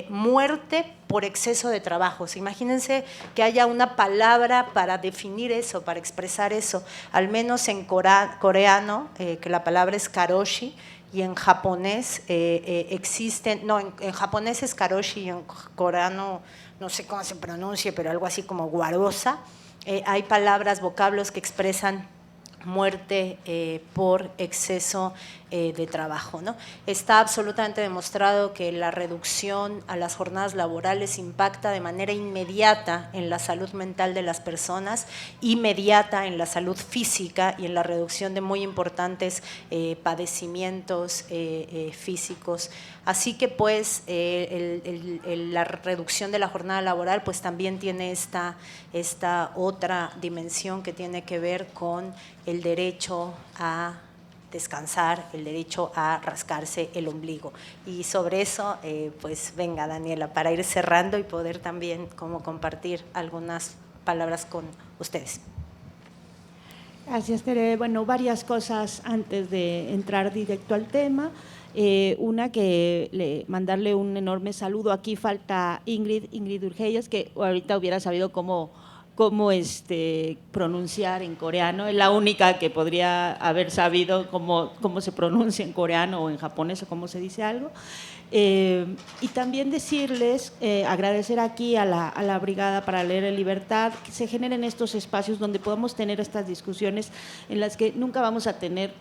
muerte por exceso de trabajo. Imagínense que haya una palabra para definir eso, para expresar eso, al menos en coreano, que la palabra es karoshi, y en japonés existen, no, en japonés es karoshi y en coreano no sé cómo se pronuncie, pero algo así como guarosa. Hay palabras, vocablos que expresan muerte por exceso de trabajo, ¿no? Está absolutamente demostrado que la reducción a las jornadas laborales impacta de manera inmediata en la salud mental de las personas, inmediata en la salud física y en la reducción de muy importantes padecimientos físicos. Así que pues la reducción de la jornada laboral pues también tiene esta otra dimensión que tiene que ver con el derecho a descansar, el derecho a rascarse el ombligo. Y sobre eso, pues venga Daniela, para ir cerrando y poder también como compartir algunas palabras con ustedes. Gracias, Tere. Bueno, varias cosas antes de entrar directo al tema. Una que mandarle un enorme saludo. Aquí falta Ingrid Urgellas, que ahorita hubiera sabido cómo pronunciar en coreano. Es la única que podría haber sabido cómo se pronuncia en coreano o en japonés o cómo se dice algo. Y también decirles, agradecer aquí a la Brigada para Leer en Libertad, que se generen estos espacios donde podamos tener estas discusiones en las que nunca vamos a tener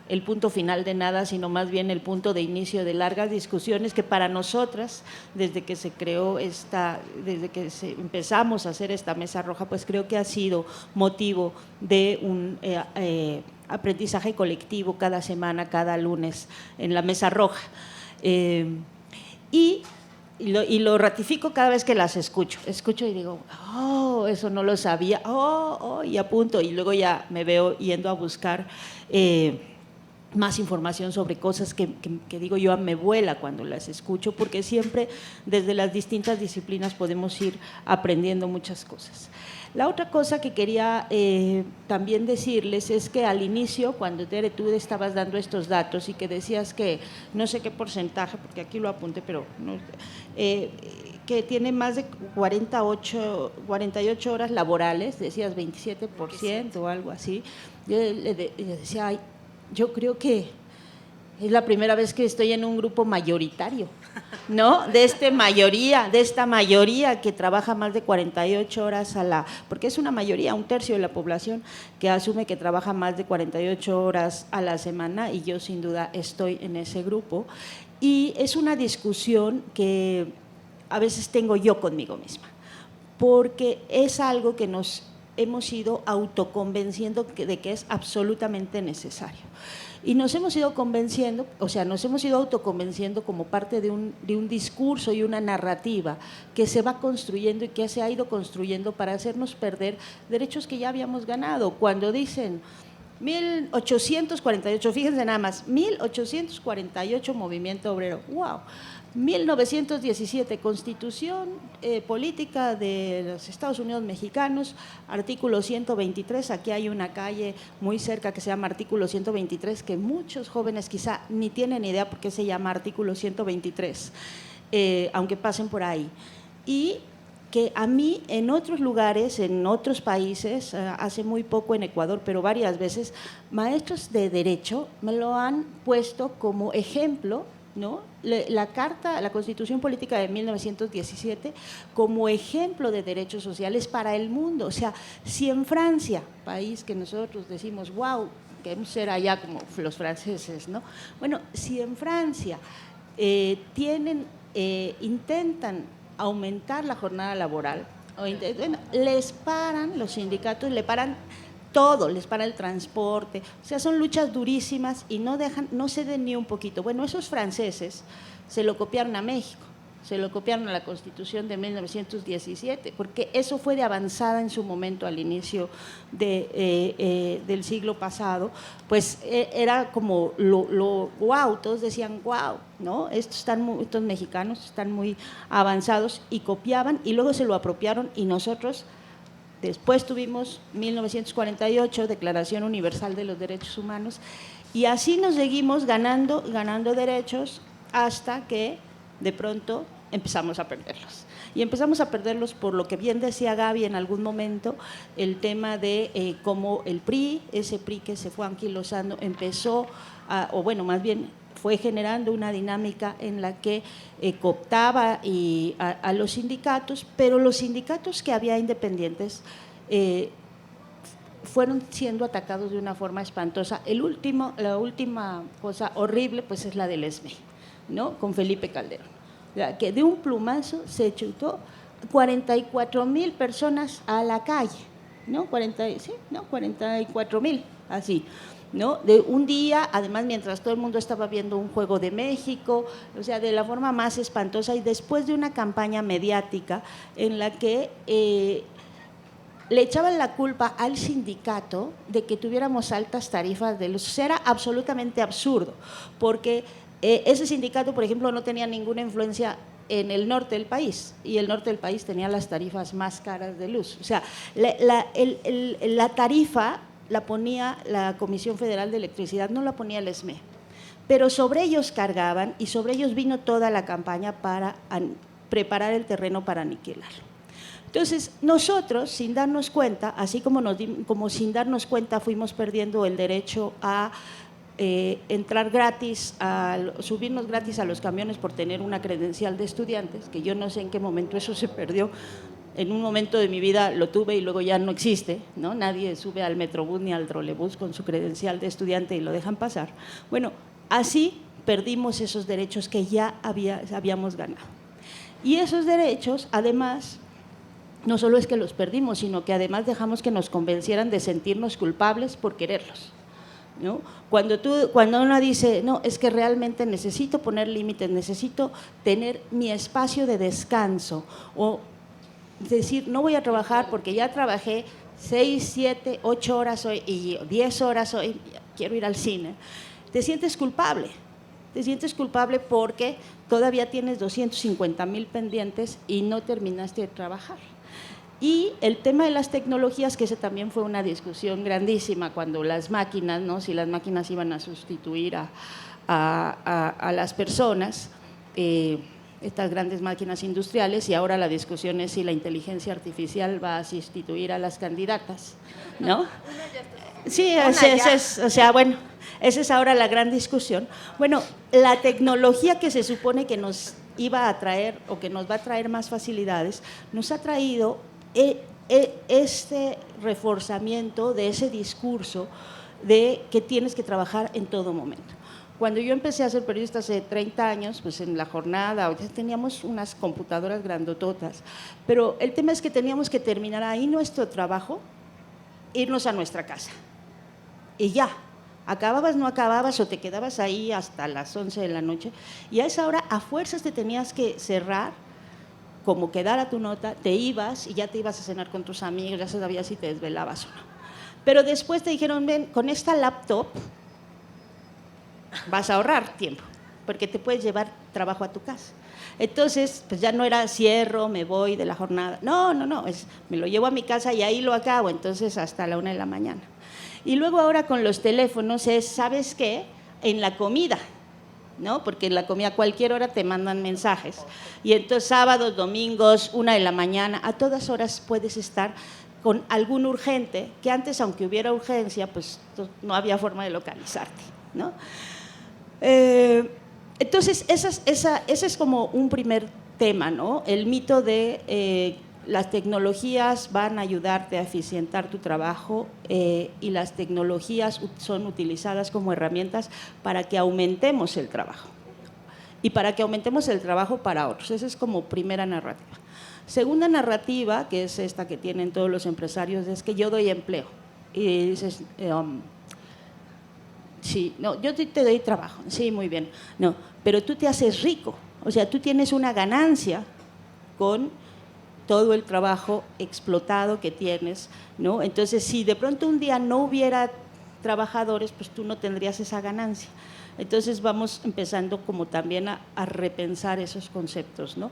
el punto final de nada, sino más bien el punto de inicio de largas discusiones que para nosotras, desde que se creó desde que empezamos a hacer esta mesa roja, pues creo que ha sido motivo de un aprendizaje colectivo cada semana, cada lunes en la mesa roja. Y lo ratifico cada vez que las escucho y digo, oh, eso no lo sabía, y apunto, y luego ya me veo yendo a buscar más información sobre cosas que digo yo, me vuela cuando las escucho, porque siempre desde las distintas disciplinas podemos ir aprendiendo muchas cosas. La otra cosa que quería también decirles es que al inicio, cuando Tere, tú estabas dando estos datos y que decías que no sé qué porcentaje, porque aquí lo apunté, pero no, que tiene más de 48 horas laborales, decías 27% o algo así, yo le decía, ay, yo creo que es la primera vez que estoy en un grupo mayoritario, ¿no? De esta mayoría que trabaja más de 48 horas porque es una mayoría, un tercio de la población que asume que trabaja más de 48 horas a la semana, y yo sin duda estoy en ese grupo. Y es una discusión que a veces tengo yo conmigo misma, porque es algo que nos hemos ido autoconvenciendo de que es absolutamente necesario. Y nos hemos ido convenciendo, nos hemos ido autoconvenciendo como parte de un discurso y una narrativa que se va construyendo y que se ha ido construyendo para hacernos perder derechos que ya habíamos ganado. Cuando dicen 1848, fíjense nada más, 1848 movimiento obrero, wow. 1917, Constitución Política de los Estados Unidos Mexicanos, artículo 123, aquí hay una calle muy cerca que se llama artículo 123, que muchos jóvenes quizá ni tienen idea por qué se llama artículo 123, aunque pasen por ahí. Y que a mí en otros lugares, en otros países, hace muy poco en Ecuador, pero varias veces, maestros de derecho me lo han puesto como ejemplo, ¿no? La Constitución Política de 1917 como ejemplo de derechos sociales para el mundo. O sea, si en Francia, país que nosotros decimos, wow, queremos ser allá como los franceses, ¿no? Bueno, si en Francia intentan aumentar la jornada laboral, les paran los sindicatos, le paran todo, les para el transporte, o sea, son luchas durísimas y no ceden ni un poquito. Bueno, esos franceses se lo copiaron a México, se lo copiaron a la Constitución de 1917, porque eso fue de avanzada en su momento al inicio del siglo pasado, pues era como wow, todos decían wow, ¿no? Estos mexicanos están muy avanzados, y copiaban y luego se lo apropiaron, y nosotros después tuvimos 1948, Declaración Universal de los Derechos Humanos, y así nos seguimos ganando derechos hasta que de pronto empezamos a perderlos. Y empezamos a perderlos por lo que bien decía Gaby en algún momento, el tema de cómo el PRI, ese PRI que se fue anquilosando, más bien fue generando una dinámica en la que cooptaba a los sindicatos, pero los sindicatos que había independientes fueron siendo atacados de una forma espantosa. La última cosa horrible pues es la del ESME, ¿no? Con Felipe Calderón, o sea, que de un plumazo se chutó 44,000 personas a la calle, ¿no? 44,000, así, ¿no? De un día, además, mientras todo el mundo estaba viendo un juego de México, o sea, de la forma más espantosa, y después de una campaña mediática en la que le echaban la culpa al sindicato de que tuviéramos altas tarifas de luz. O sea, era absolutamente absurdo, porque ese sindicato, por ejemplo, no tenía ninguna influencia en el norte del país, y el norte del país tenía las tarifas más caras de luz. O sea, la tarifa la ponía la Comisión Federal de Electricidad, no la ponía el ESME, pero sobre ellos cargaban y sobre ellos vino toda la campaña para preparar el terreno para aniquilarlo. Entonces, nosotros, sin darnos cuenta, así como sin darnos cuenta fuimos perdiendo el derecho a entrar gratis, subirnos gratis a los camiones por tener una credencial de estudiantes, que yo no sé en qué momento eso se perdió. En un momento de mi vida lo tuve y luego ya no existe, ¿no? Nadie sube al Metrobús ni al trolebús con su credencial de estudiante y lo dejan pasar. Bueno, así perdimos esos derechos que ya habíamos ganado. Y esos derechos, además, no solo es que los perdimos, sino que además dejamos que nos convencieran de sentirnos culpables por quererlos, ¿no? Cuando uno dice, no, es que realmente necesito poner límites, necesito tener mi espacio de descanso, o decir, no voy a trabajar porque ya trabajé 6, 7, 8 horas hoy y 10 horas hoy, quiero ir al cine, te sientes culpable porque todavía tienes 250,000 pendientes y no terminaste de trabajar. Y el tema de las tecnologías, que ese también fue una discusión grandísima cuando las máquinas, ¿no? Si las máquinas iban a sustituir a las personas, estas grandes máquinas industriales, y ahora la discusión es si la inteligencia artificial va a sustituir a las candidatas, ¿no? Sí, o sea, bueno, esa es ahora la gran discusión. Bueno, la tecnología que se supone que nos iba a traer o que nos va a traer más facilidades, nos ha traído este reforzamiento de ese discurso de que tienes que trabajar en todo momento. Cuando yo empecé a ser periodista hace 30 años, pues en La Jornada ya teníamos unas computadoras grandototas, pero el tema es que teníamos que terminar ahí nuestro trabajo, irnos a nuestra casa y ya, acababas, no acababas o te quedabas ahí hasta las 11 de la noche y a esa hora a fuerzas te tenías que cerrar, como quedara tu nota, te ibas y ya te ibas a cenar con tus amigos, ya sabías si te desvelabas o no. Pero después te dijeron, ven, con esta laptop vas a ahorrar tiempo, porque te puedes llevar trabajo a tu casa. Entonces, pues ya no era cierro, me voy de La Jornada. No, me lo llevo a mi casa y ahí lo acabo, entonces hasta la 1 de la mañana. Y luego ahora con los teléfonos es, ¿sabes qué? En la comida, ¿no? Porque en la comida a cualquier hora te mandan mensajes. Y entonces sábados, domingos, 1 de la mañana, a todas horas puedes estar con algún urgente, que antes, aunque hubiera urgencia, pues no había forma de localizarte, ¿no? Entonces, ese es como un primer tema, ¿no? El mito de las tecnologías van a ayudarte a eficientar tu trabajo y las tecnologías son utilizadas como herramientas para que aumentemos el trabajo y para que aumentemos el trabajo para otros. Esa es como primera narrativa. Segunda narrativa, que es esta que tienen todos los empresarios, es que yo doy empleo. Y dices, sí, no, yo te doy trabajo, sí, muy bien, no, pero tú te haces rico, o sea, tú tienes una ganancia con todo el trabajo explotado que tienes, ¿no? Entonces, si de pronto un día no hubiera trabajadores, pues tú no tendrías esa ganancia. Entonces, vamos empezando como también a repensar esos conceptos, ¿no?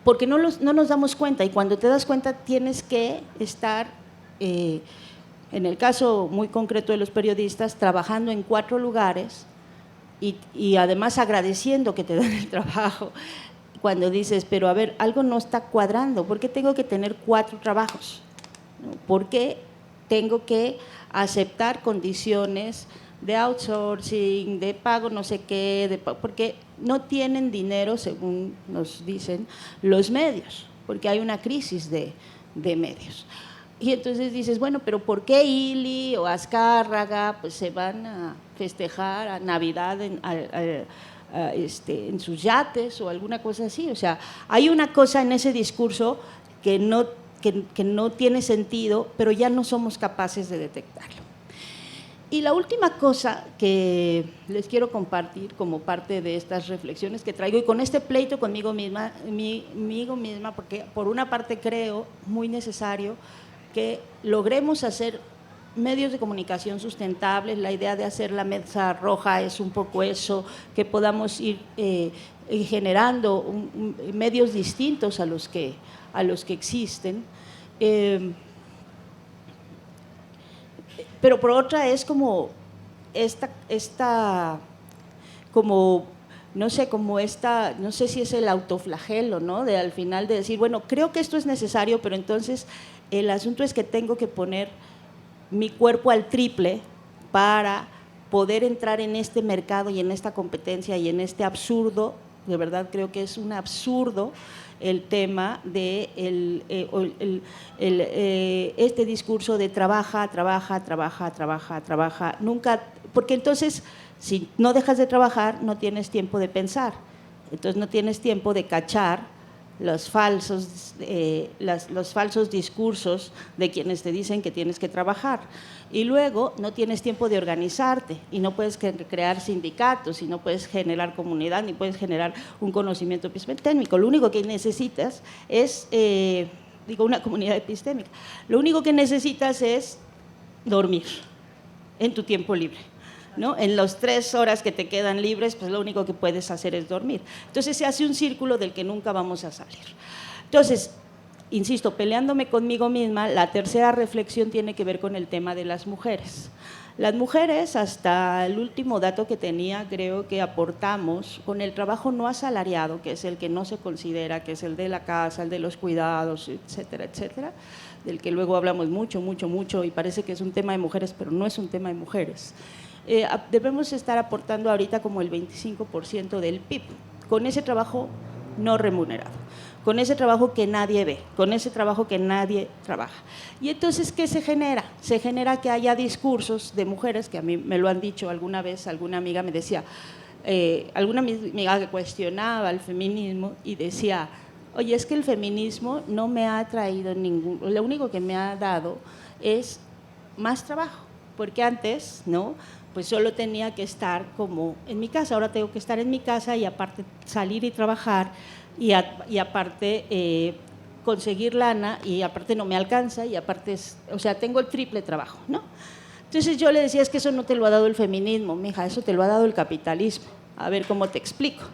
Porque no nos damos cuenta, y cuando te das cuenta tienes que estar, en el caso muy concreto de los periodistas, trabajando en 4 lugares y además agradeciendo que te dan el trabajo. Cuando dices, pero a ver, algo no está cuadrando, ¿por qué tengo que tener 4 trabajos? ¿Por qué tengo que aceptar condiciones de outsourcing, de pago no sé qué, porque no tienen dinero, según nos dicen, los medios, porque hay una crisis de medios. Y entonces dices, bueno, pero ¿por qué Ili o Azcárraga pues se van a festejar a Navidad en sus yates o alguna cosa así? O sea, hay una cosa en ese discurso que no tiene sentido, pero ya no somos capaces de detectarlo. Y la última cosa que les quiero compartir como parte de estas reflexiones que traigo, y con este pleito conmigo misma, porque por una parte creo muy necesario que logremos hacer medios de comunicación sustentables. La idea de hacer la mesa roja es un poco eso, que podamos ir generando medios distintos a los que existen. Pero por otra es como no sé si es el autoflagelo, ¿no? De al final de decir, bueno, creo que esto es necesario, pero entonces el asunto es que tengo que poner mi cuerpo al triple para poder entrar en este mercado y en esta competencia y en este absurdo. De verdad creo que es un absurdo el tema de este discurso de trabaja, nunca, porque entonces si no dejas de trabajar no tienes tiempo de pensar, entonces no tienes tiempo de cachar los falsos discursos de quienes te dicen que tienes que trabajar. Y luego no tienes tiempo de organizarte y no puedes crear sindicatos y no puedes generar comunidad ni puedes generar un conocimiento epistémico. Lo único que necesitas es, una comunidad epistémica. Lo único que necesitas es dormir en tu tiempo libre, ¿no? En las 3 horas que te quedan libres, pues lo único que puedes hacer es dormir. Entonces se hace un círculo del que nunca vamos a salir. Entonces, insisto, peleándome conmigo misma, la tercera reflexión tiene que ver con el tema de las mujeres. Las mujeres, hasta el último dato que tenía, creo que aportamos con el trabajo no asalariado, que es el que no se considera, que es el de la casa, el de los cuidados, etcétera, etcétera, del que luego hablamos mucho, y parece que es un tema de mujeres, pero no es un tema de mujeres. Debemos estar aportando ahorita como el 25% del PIB, con ese trabajo no remunerado, con ese trabajo que nadie ve, con ese trabajo que nadie trabaja. Y entonces, ¿qué se genera? Se genera que haya discursos de mujeres, que a mí me lo han dicho alguna vez, alguna amiga me decía, alguna amiga que cuestionaba el feminismo y decía, oye, es que el feminismo no me ha traído lo único que me ha dado es más trabajo, porque antes, ¿no?, pues solo tenía que estar como en mi casa, ahora tengo que estar en mi casa y aparte salir y trabajar y aparte conseguir lana y aparte no me alcanza y aparte, tengo el triple trabajo, ¿no? Entonces yo le decía, es que eso no te lo ha dado el feminismo, mija, eso te lo ha dado el capitalismo, a ver cómo te explico,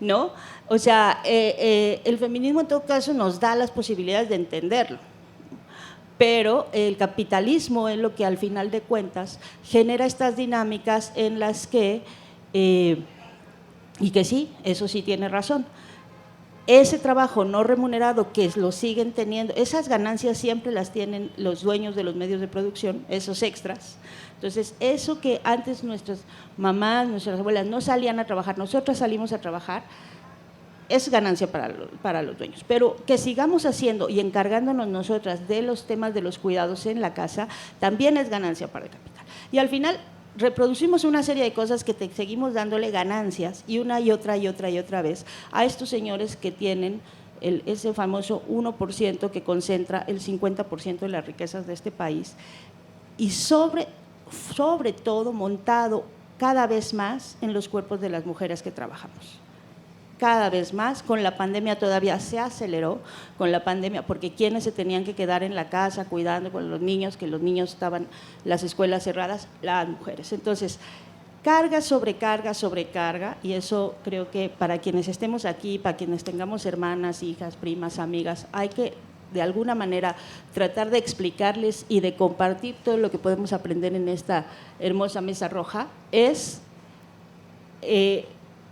¿no? O sea, el feminismo en todo caso nos da las posibilidades de entenderlo, pero el capitalismo es lo que al final de cuentas genera estas dinámicas en las que, y que sí, eso sí tiene razón, ese trabajo no remunerado que lo siguen teniendo, esas ganancias siempre las tienen los dueños de los medios de producción, esos extras. Entonces, eso que antes nuestras mamás, nuestras abuelas no salían a trabajar, nosotras salimos a trabajar, es ganancia para los dueños, pero que sigamos haciendo y encargándonos nosotras de los temas de los cuidados en la casa, también es ganancia para el capital. Y al final reproducimos una serie de cosas que seguimos dándole ganancias y una y otra vez a estos señores que tienen ese famoso 1% que concentra el 50% de las riquezas de este país y sobre todo montado cada vez más en los cuerpos de las mujeres que trabajamos. Cada vez más, con la pandemia todavía se aceleró, con la pandemia, porque quienes se tenían que quedar en la casa cuidando con los niños, que los niños estaban, las escuelas cerradas, las mujeres. Entonces, carga, sobrecarga, y eso creo que para quienes estemos aquí, para quienes tengamos hermanas, hijas, primas, amigas, hay que de alguna manera tratar de explicarles y de compartir todo lo que podemos aprender en esta hermosa mesa roja, es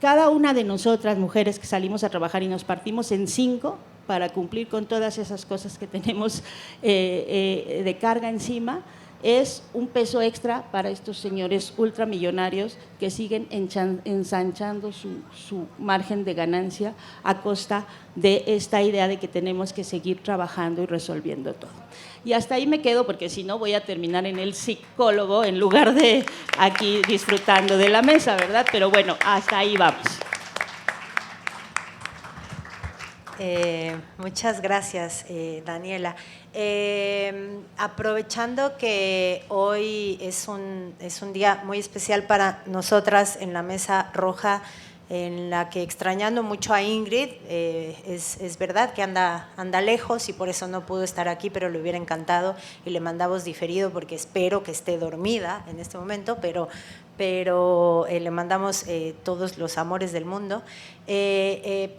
cada una de nosotras, mujeres que salimos a trabajar y nos partimos en 5 para cumplir con todas esas cosas que tenemos de carga encima, es un peso extra para estos señores ultramillonarios que siguen ensanchando su margen de ganancia a costa de esta idea de que tenemos que seguir trabajando y resolviendo todo. Y hasta ahí me quedo, porque si no voy a terminar en el psicólogo en lugar de aquí disfrutando de la mesa, ¿verdad? Pero bueno, hasta ahí vamos. Muchas gracias, Daniela. Aprovechando que hoy es un día muy especial para nosotras en la Mesa Roja, en la que, extrañando mucho a Ingrid, es verdad que anda lejos y por eso no pudo estar aquí, pero le hubiera encantado y le mandamos diferido porque espero que esté dormida en este momento, pero le mandamos todos los amores del mundo.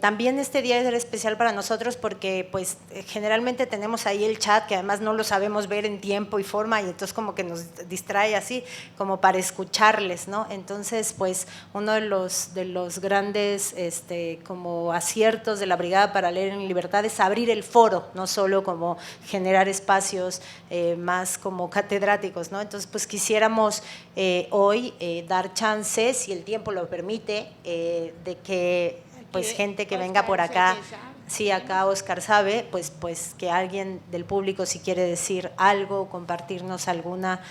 También este día es especial para nosotros porque pues generalmente tenemos ahí el chat que además no lo sabemos ver en tiempo y forma y entonces como que nos distrae así como para escucharles, ¿no? Entonces pues uno de los grandes como aciertos de la Brigada para Leer en Libertad es abrir el foro, no solo como generar espacios más como catedráticos, ¿no? Entonces pues quisiéramos hoy dar chances, si el tiempo lo permite, de que pues gente que venga por acá, sí, acá Oscar sabe, pues que alguien del público si quiere decir algo, compartirnos alguna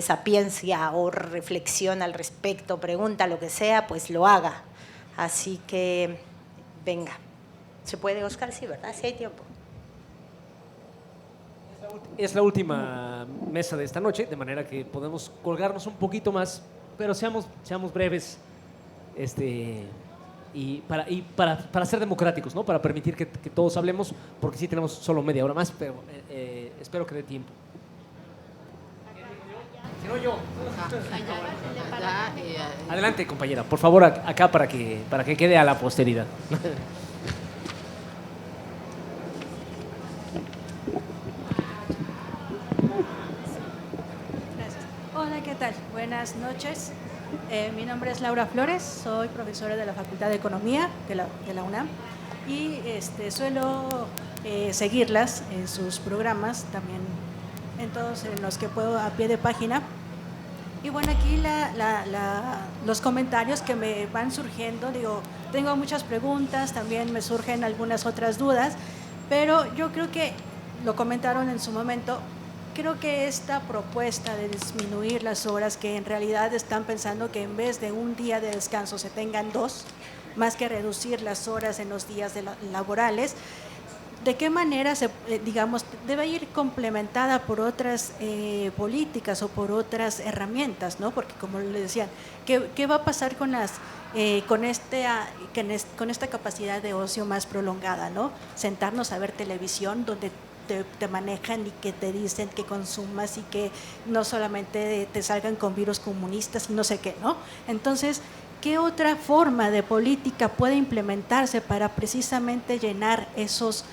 sapiencia o reflexión al respecto, pregunta, lo que sea, pues lo haga. Así que venga. ¿Se puede, Oscar? Sí, ¿verdad? Sí hay tiempo. Es la última mesa de esta noche, de manera que podemos colgarnos un poquito más, pero seamos breves y para ser democráticos, ¿no? Para permitir que todos hablemos, porque sí tenemos solo media hora más, pero espero que dé tiempo. Si no, yo. Adelante, compañera, por favor, acá para que quede a la posteridad. Hola, ¿qué tal? Buenas noches. Mi nombre es Laura Flores, soy profesora de la Facultad de Economía de la UNAM y suelo seguirlas en sus programas, también en todos en los que puedo a pie de página. Y bueno, aquí los comentarios que me van surgiendo, tengo muchas preguntas, también me surgen algunas otras dudas, pero yo creo que lo comentaron en su momento. Creo que esta propuesta de disminuir las horas, que en realidad están pensando que en vez de un día de descanso se tengan 2, más que reducir las horas en los días laborales, ¿de qué manera debe ir complementada por otras políticas o por otras herramientas, ¿no? Porque como les decía, ¿qué va a pasar con esta capacidad de ocio más prolongada, ¿no? Sentarnos a ver televisión donde te manejan y que te dicen que consumas y que no solamente te salgan con virus comunistas y no sé qué, ¿no? Entonces, ¿qué otra forma de política puede implementarse para precisamente llenar esos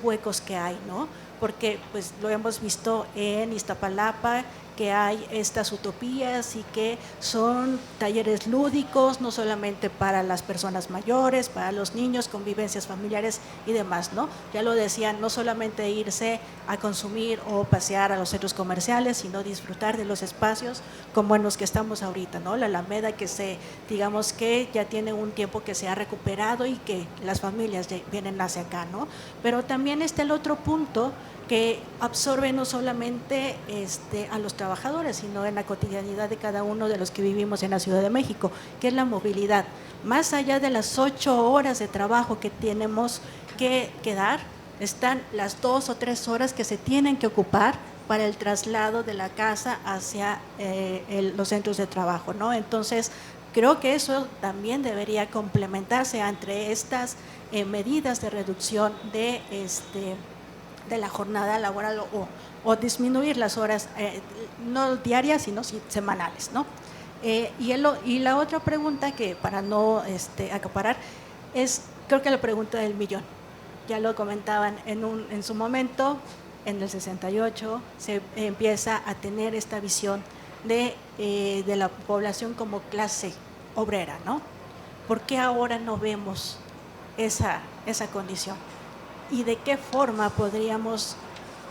huecos que hay, ¿no? Porque pues lo hemos visto en Iztapalapa, que hay estas utopías y que son talleres lúdicos, no solamente para las personas mayores, para los niños, convivencias familiares y demás, ¿no? Ya lo decían, no solamente irse a consumir o pasear a los centros comerciales, sino disfrutar de los espacios como en los que estamos ahorita, ¿no? La Alameda digamos que ya tiene un tiempo que se ha recuperado y que las familias vienen hacia acá, ¿no? Pero también está el otro punto que absorbe no solamente a los trabajadores, sino en la cotidianidad de cada uno de los que vivimos en la Ciudad de México, que es la movilidad. Más allá de las 8 horas de trabajo que tenemos que dar, están las 2 o 3 horas que se tienen que ocupar para el traslado de la casa hacia los centros de trabajo, ¿no? Entonces, creo que eso también debería complementarse entre estas medidas de reducción de la jornada laboral o disminuir las horas, no diarias, sino semanales, ¿no? Y la otra pregunta, que para no acaparar, creo que la pregunta del millón. Ya lo comentaban en su momento, en el 68, se empieza a tener esta visión de la población como clase obrera, ¿no? ¿Por qué ahora no vemos esa condición? ¿Y de qué forma podríamos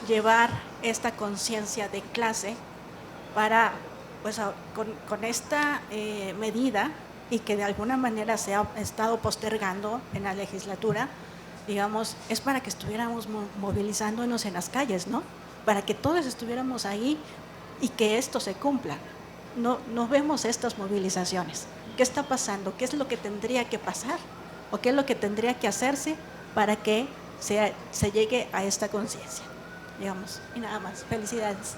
llevar esta conciencia de clase para, pues, con esta medida, y que de alguna manera se ha estado postergando en la legislatura, digamos, es para que estuviéramos movilizándonos en las calles, ¿no? Para que todos estuviéramos ahí y que esto se cumpla. No vemos estas movilizaciones. ¿Qué está pasando? ¿Qué es lo que tendría que pasar? ¿O qué es lo que tendría que hacerse para que se llegue a esta conciencia? Digamos, y nada más. Felicidades.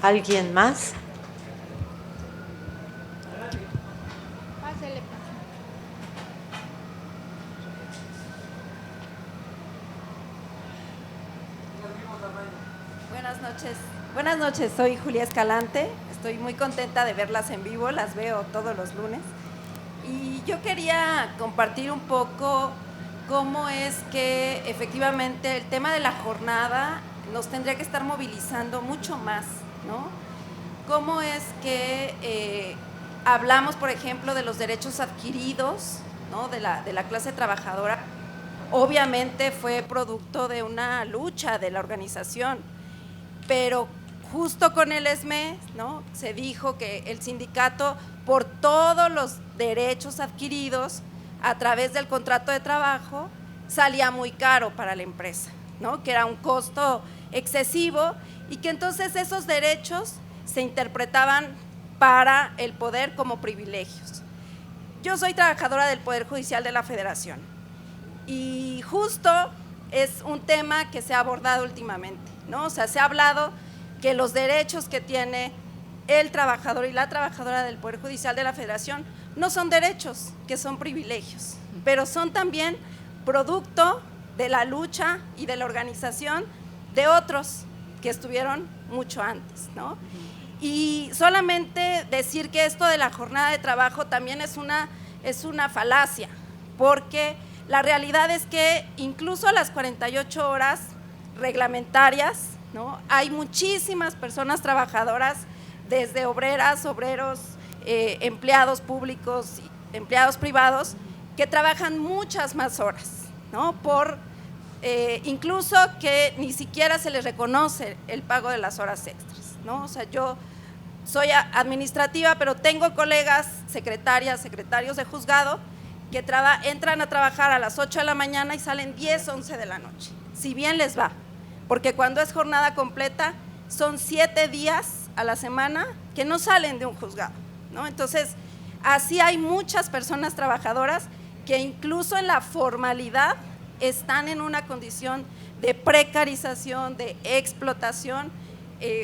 ¿Alguien más? Buenas noches, soy Julia Escalante, estoy muy contenta de verlas en vivo, las veo todos los lunes. Y yo quería compartir un poco cómo es que efectivamente el tema de la jornada nos tendría que estar movilizando mucho más, ¿no? Cómo es que hablamos, por ejemplo, de los derechos adquiridos, ¿no? de la clase trabajadora. Obviamente fue producto de una lucha de la organización, pero justo con el ESME, ¿no? Se dijo que el sindicato, por todos los derechos adquiridos a través del contrato de trabajo, salía muy caro para la empresa, ¿no? Que era un costo excesivo y que entonces esos derechos se interpretaban para el poder como privilegios. Yo soy trabajadora del Poder Judicial de la Federación y justo es un tema que se ha abordado últimamente, ¿no? O sea, se ha hablado que los derechos que tiene el trabajador y la trabajadora del Poder Judicial de la Federación no son derechos, que son privilegios, pero son también producto de la lucha y de la organización de otros que estuvieron mucho antes, ¿no? Y solamente decir que esto de la jornada de trabajo también es una falacia, porque la realidad es que incluso las 48 horas reglamentarias, ¿no? Hay muchísimas personas trabajadoras, desde obreras, obreros, empleados públicos, empleados privados, que trabajan muchas más horas, ¿no? Incluso que ni siquiera se les reconoce el pago de las horas extras, ¿no? O sea, yo soy administrativa, pero tengo colegas, secretarias, secretarios de juzgado, que entran a trabajar a las 8 de la mañana y salen 10, 11 de la noche, si bien les va, porque cuando es jornada completa son 7 días a la semana que no salen de un juzgado, ¿no? Entonces, así hay muchas personas trabajadoras que incluso en la formalidad están en una condición de precarización, de explotación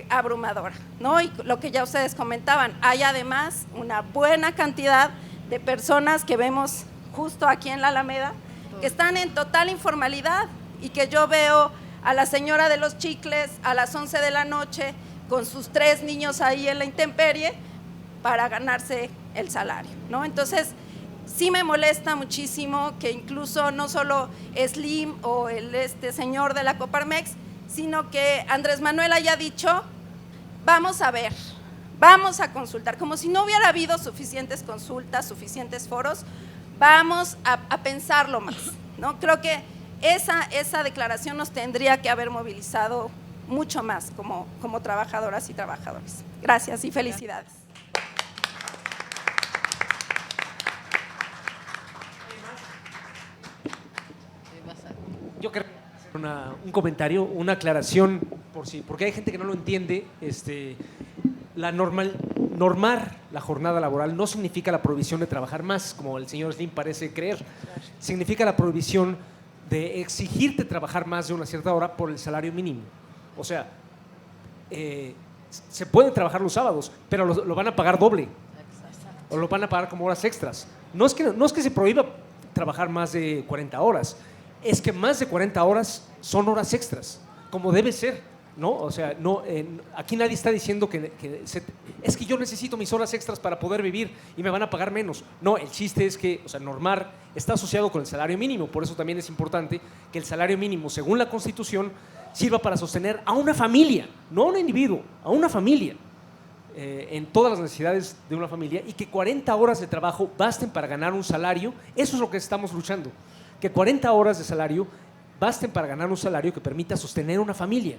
abrumadora, ¿no? Y lo que ya ustedes comentaban, hay además una buena cantidad de personas que vemos justo aquí en la Alameda, que están en total informalidad y que yo veo a la señora de los chicles a las 11 de la noche con sus 3 niños ahí en la intemperie para ganarse el salario, ¿no? Entonces, sí me molesta muchísimo que incluso no solo Slim o este señor de la Coparmex, sino que Andrés Manuel haya dicho, vamos a ver, vamos a consultar, como si no hubiera habido suficientes consultas, suficientes foros, vamos a pensarlo más, ¿no? Creo que esa declaración nos tendría que haber movilizado mucho más como trabajadoras y trabajadores. Gracias y felicidades. Yo creo un comentario, una aclaración, porque hay gente que no lo entiende. Normar la jornada laboral no significa la prohibición de trabajar más, como el señor Slim parece creer. Significa la prohibición de exigirte trabajar más de una cierta hora por el salario mínimo. O sea, se puede trabajar los sábados, pero lo van a pagar doble. O lo van a pagar como horas extras. No es que se prohíba trabajar más de 40 horas, es que más de 40 horas son horas extras, como debe ser, ¿no? O sea, aquí nadie está diciendo es que yo necesito mis horas extras para poder vivir y me van a pagar menos. No, el chiste es que, o sea, normar está asociado con el salario mínimo, por eso también es importante que el salario mínimo, según la Constitución, sirva para sostener a una familia, no a un individuo, a una familia, en todas las necesidades de una familia, y que 40 horas de trabajo basten para ganar un salario. Eso es lo que estamos luchando, que 40 horas de salario basten para ganar un salario que permita sostener una familia.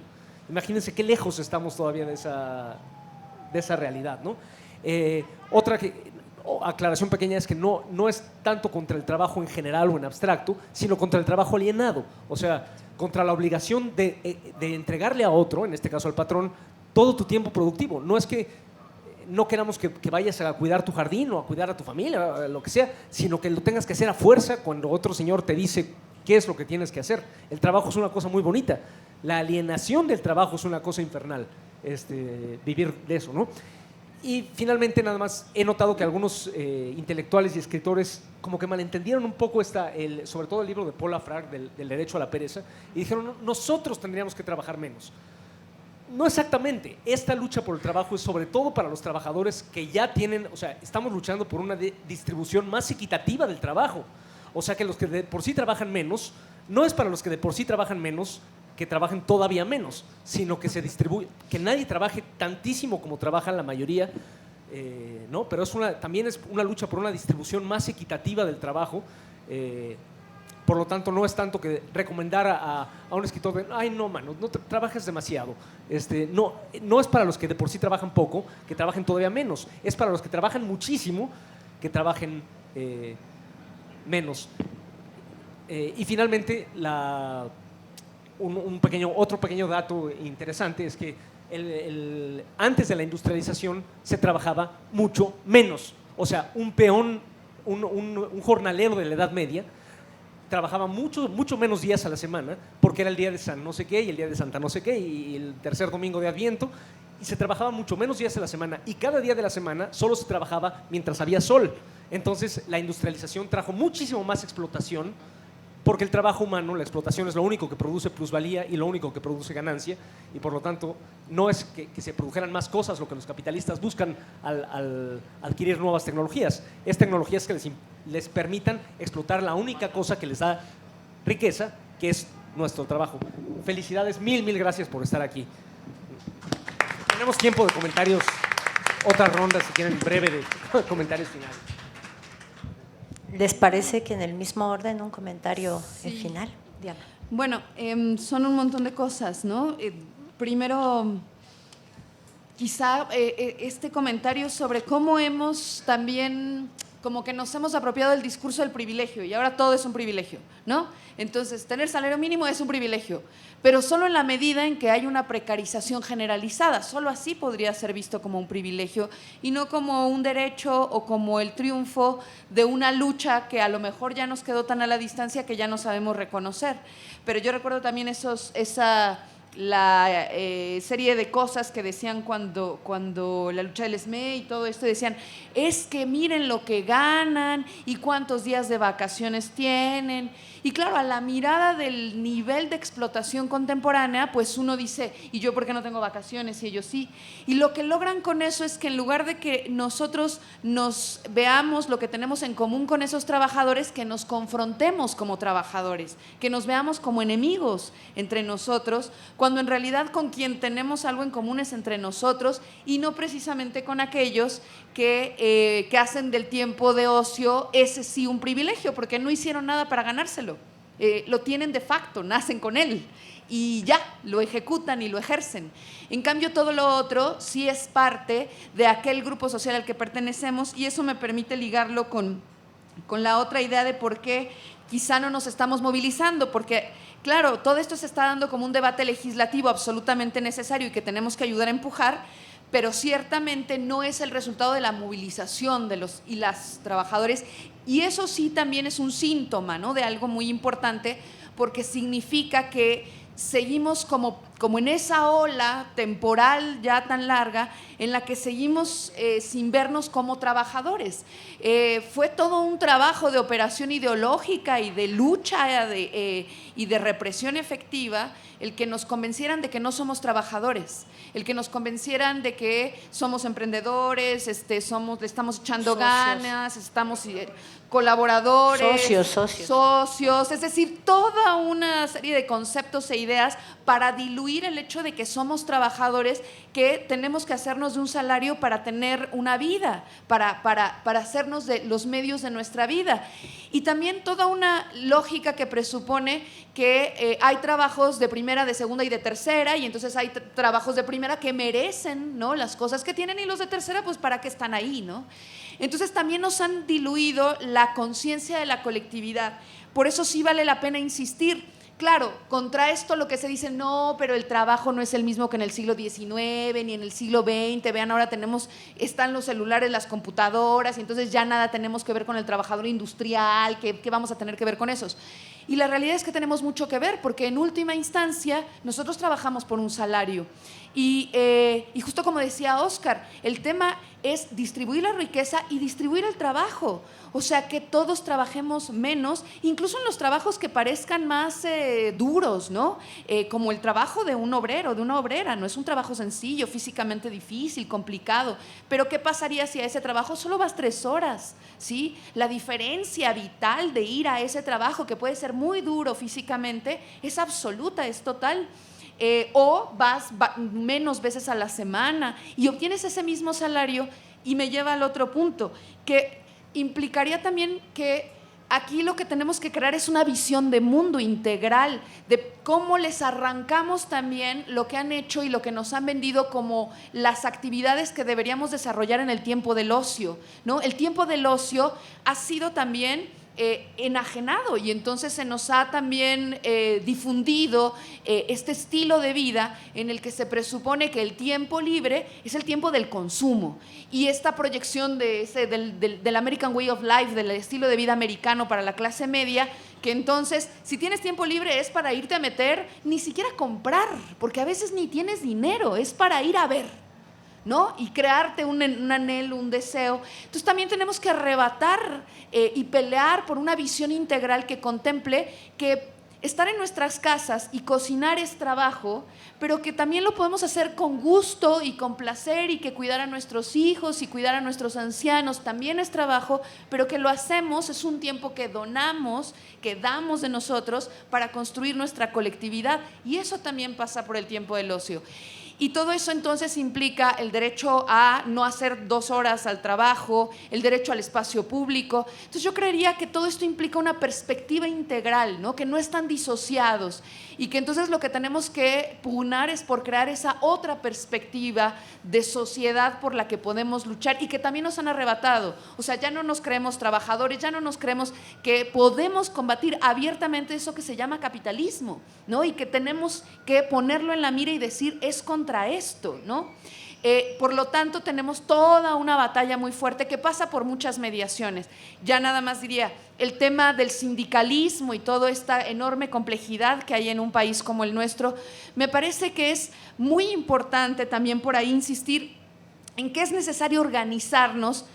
Imagínense qué lejos estamos todavía de esa realidad, ¿no? Otra aclaración pequeña es que no es tanto contra el trabajo en general o en abstracto, sino contra el trabajo alienado, o sea, contra la obligación de entregarle a otro, en este caso al patrón, todo tu tiempo productivo. No es que no queramos que vayas a cuidar tu jardín o a cuidar a tu familia, lo que sea, sino que lo tengas que hacer a fuerza cuando otro señor te dice qué es lo que tienes que hacer. El trabajo es una cosa muy bonita. La alienación del trabajo es una cosa infernal, vivir de eso, ¿no? Y finalmente, nada más, he notado que algunos intelectuales y escritores como que malentendieron un poco sobre todo el libro de Paul Afrag del derecho a la pereza, y dijeron, nosotros tendríamos que trabajar menos. No exactamente. Esta lucha por el trabajo es sobre todo para los trabajadores que ya tienen, o sea, estamos luchando por una distribución más equitativa del trabajo. O sea, que los que de por sí trabajan menos, no es para los que de por sí trabajan menos que trabajen todavía menos, sino que se distribuye, que nadie trabaje tantísimo como trabajan la mayoría, ¿no? Pero también es una lucha por una distribución más equitativa del trabajo. Por lo tanto, no es tanto que recomendar a un escritor de, ay, no, mano, no trabajes demasiado. No es para los que de por sí trabajan poco, que trabajen todavía menos. Es para los que trabajan muchísimo, que trabajen menos. Y finalmente, otro pequeño dato interesante es que antes de la industrialización se trabajaba mucho menos. O sea, un peón, un jornalero de la Edad Media, trabajaba mucho menos días a la semana porque era el día de San no sé qué y el día de Santa no sé qué y el tercer domingo de Adviento, y se trabajaba mucho menos días a la semana, y cada día de la semana solo se trabajaba mientras había sol. Entonces la industrialización trajo muchísimo más explotación, porque el trabajo humano, la explotación, es lo único que produce plusvalía y lo único que produce ganancia, y por lo tanto no es que se produjeran más cosas lo que los capitalistas buscan al adquirir nuevas tecnologías. Es tecnologías que les permitan explotar la única cosa que les da riqueza, que es nuestro trabajo. Felicidades, mil gracias por estar aquí. Tenemos tiempo de comentarios, otra ronda si quieren, breve de comentarios finales. ¿Les parece que en el mismo orden un comentario final? Diana. Bueno, son un montón de cosas, ¿no? Primero, quizá este comentario sobre cómo hemos también, como que nos hemos apropiado del discurso del privilegio y ahora todo es un privilegio, ¿no? Entonces, tener salario mínimo es un privilegio, pero solo en la medida en que hay una precarización generalizada. Solo así podría ser visto como un privilegio y no como un derecho o como el triunfo de una lucha que a lo mejor ya nos quedó tan a la distancia que ya no sabemos reconocer. Pero yo recuerdo también la serie de cosas que decían cuando la lucha del SME y todo esto, decían, es que miren lo que ganan y cuántos días de vacaciones tienen. Y claro, a la mirada del nivel de explotación contemporánea, pues uno dice, ¿y yo por qué no tengo vacaciones y ellos sí? Y lo que logran con eso es que en lugar de que nosotros nos veamos lo que tenemos en común con esos trabajadores, que nos confrontemos como trabajadores, que nos veamos como enemigos entre nosotros, cuando en realidad con quien tenemos algo en común es entre nosotros y no precisamente con aquellos que hacen del tiempo de ocio ese sí un privilegio, porque no hicieron nada para ganárselo. Lo tienen de facto, nacen con él y ya, lo ejecutan y lo ejercen. En cambio, todo lo otro sí es parte de aquel grupo social al que pertenecemos, y eso me permite ligarlo con la otra idea de por qué quizá no nos estamos movilizando, porque claro, todo esto se está dando como un debate legislativo absolutamente necesario y que tenemos que ayudar a empujar, pero ciertamente no es el resultado de la movilización de los y las trabajadores, y eso sí también es un síntoma, ¿no?, de algo muy importante, porque significa que seguimos como en esa ola temporal ya tan larga en la que seguimos sin vernos como trabajadores. Fue todo un trabajo de operación ideológica y de lucha y de represión efectiva el que nos convencieran de que no somos trabajadores, el que nos convencieran de que somos emprendedores, le estamos echando socios, ganas, estamos colaboradores, socios, es decir, toda una serie de conceptos e ideas para diluir diluir el hecho de que somos trabajadores, que tenemos que hacernos de un salario para tener una vida, para hacernos de los medios de nuestra vida. Y también toda una lógica que presupone que hay trabajos de primera, de segunda y de tercera, y entonces hay trabajos de primera que merecen, ¿no?, las cosas que tienen, y los de tercera, pues para qué están ahí, ¿no? Entonces también nos han diluido la conciencia de la colectividad. Por eso sí vale la pena insistir. Claro, contra esto lo que se dice, no, pero el trabajo no es el mismo que en el siglo XIX ni en el siglo XX. Vean, ahora están los celulares, las computadoras, y entonces ya nada tenemos que ver con el trabajador industrial. ¿Qué vamos a tener que ver con esos? Y la realidad es que tenemos mucho que ver, porque en última instancia nosotros trabajamos por un salario. Y justo como decía Óscar, el tema es distribuir la riqueza y distribuir el trabajo. O sea, que todos trabajemos menos, incluso en los trabajos que parezcan más duros, ¿no? Como el trabajo de un obrero, de una obrera. No es un trabajo sencillo, físicamente difícil, complicado. Pero ¿qué pasaría si a ese trabajo solo vas 3 horas? ¿Sí? La diferencia vital de ir a ese trabajo, que puede ser muy duro físicamente, es absoluta, es total. O vas menos veces a la semana y obtienes ese mismo salario, y me lleva al otro punto, que implicaría también que aquí lo que tenemos que crear es una visión de mundo integral, de cómo les arrancamos también lo que han hecho y lo que nos han vendido como las actividades que deberíamos desarrollar en el tiempo del ocio, ¿no? El tiempo del ocio ha sido también enajenado, y entonces se nos ha también difundido este estilo de vida en el que se presupone que el tiempo libre es el tiempo del consumo, y esta proyección del American Way of Life, del estilo de vida americano para la clase media, que entonces si tienes tiempo libre es para irte a meter, ni siquiera comprar, porque a veces ni tienes dinero, es para ir a ver, ¿no? Y crearte un anhelo, un deseo. Entonces también tenemos que arrebatar y pelear por una visión integral que contemple que estar en nuestras casas y cocinar es trabajo, pero que también lo podemos hacer con gusto y con placer, y que cuidar a nuestros hijos y cuidar a nuestros ancianos también es trabajo, pero que lo hacemos, es un tiempo que donamos, que damos de nosotros para construir nuestra colectividad, y eso también pasa por el tiempo del ocio. Y todo eso entonces implica el derecho a no hacer 2 horas al trabajo, el derecho al espacio público. Entonces yo creería que todo esto implica una perspectiva integral, ¿no? Que no están disociados, y que entonces lo que tenemos que pugnar es por crear esa otra perspectiva de sociedad por la que podemos luchar, y que también nos han arrebatado. O sea, ya no nos creemos trabajadores, ya no nos creemos que podemos combatir abiertamente eso que se llama capitalismo, ¿no? Y que tenemos que ponerlo en la mira y decir, es contra esto, ¿no? Por lo tanto, tenemos toda una batalla muy fuerte que pasa por muchas mediaciones. Ya nada más diría, el tema del sindicalismo y toda esta enorme complejidad que hay en un país como el nuestro, me parece que es muy importante también por ahí insistir en que es necesario organizarnos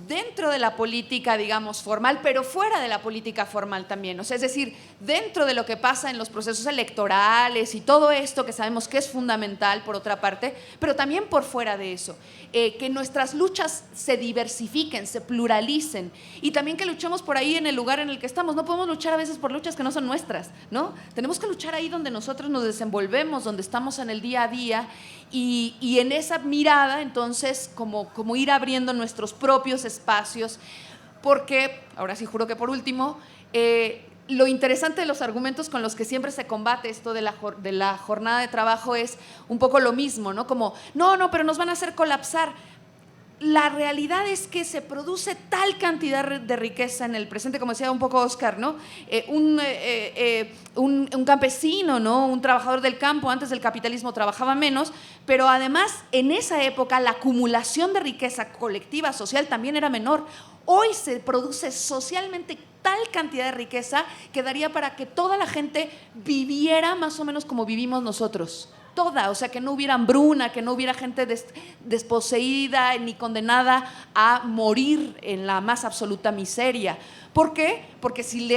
dentro de la política, digamos, formal, pero fuera de la política formal también. O sea, es decir, dentro de lo que pasa en los procesos electorales y todo esto que sabemos que es fundamental, por otra parte, pero también por fuera de eso. Que nuestras luchas se diversifiquen, se pluralicen, y también que luchemos por ahí en el lugar en el que estamos. No podemos luchar a veces por luchas que no son nuestras, ¿no? Tenemos que luchar ahí donde nosotros nos desenvolvemos, donde estamos en el día a día, y en esa mirada, entonces, como ir abriendo nuestros propios espacios, porque, ahora sí juro que por último, lo interesante de los argumentos con los que siempre se combate esto de la jornada de trabajo es un poco lo mismo, ¿no? Como, no, pero nos van a hacer colapsar. La realidad es que se produce tal cantidad de riqueza en el presente, como decía un poco Óscar, ¿no? Un campesino, ¿no? Un trabajador del campo antes del capitalismo trabajaba menos, pero además en esa época la acumulación de riqueza colectiva, social, también era menor. Hoy se produce socialmente tal cantidad de riqueza que daría para que toda la gente viviera más o menos como vivimos nosotros. Toda, o sea, que no hubiera hambruna, que no hubiera gente desposeída ni condenada a morir en la más absoluta miseria. ¿Por qué? Porque si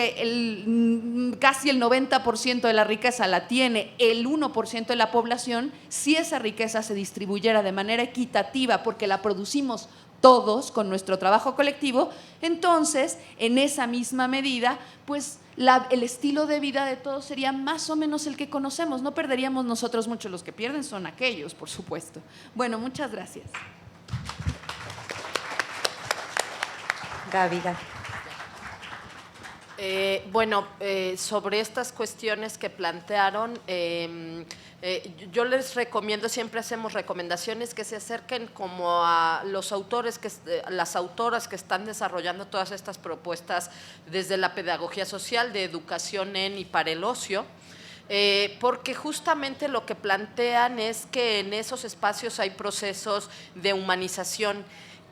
casi el 90% de la riqueza la tiene el 1% de la población, si esa riqueza se distribuyera de manera equitativa, porque la producimos todos con nuestro trabajo colectivo, entonces, en esa misma medida, pues el estilo de vida de todos sería más o menos el que conocemos. No perderíamos nosotros mucho, los que pierden son aquellos, por supuesto. Bueno, muchas gracias. Gaby. Bueno, sobre estas cuestiones que plantearon, yo les recomiendo, siempre hacemos recomendaciones que se acerquen como a los autores, las autoras que están desarrollando todas estas propuestas desde la pedagogía social, de educación en y para el ocio, porque justamente lo que plantean es que en esos espacios hay procesos de humanización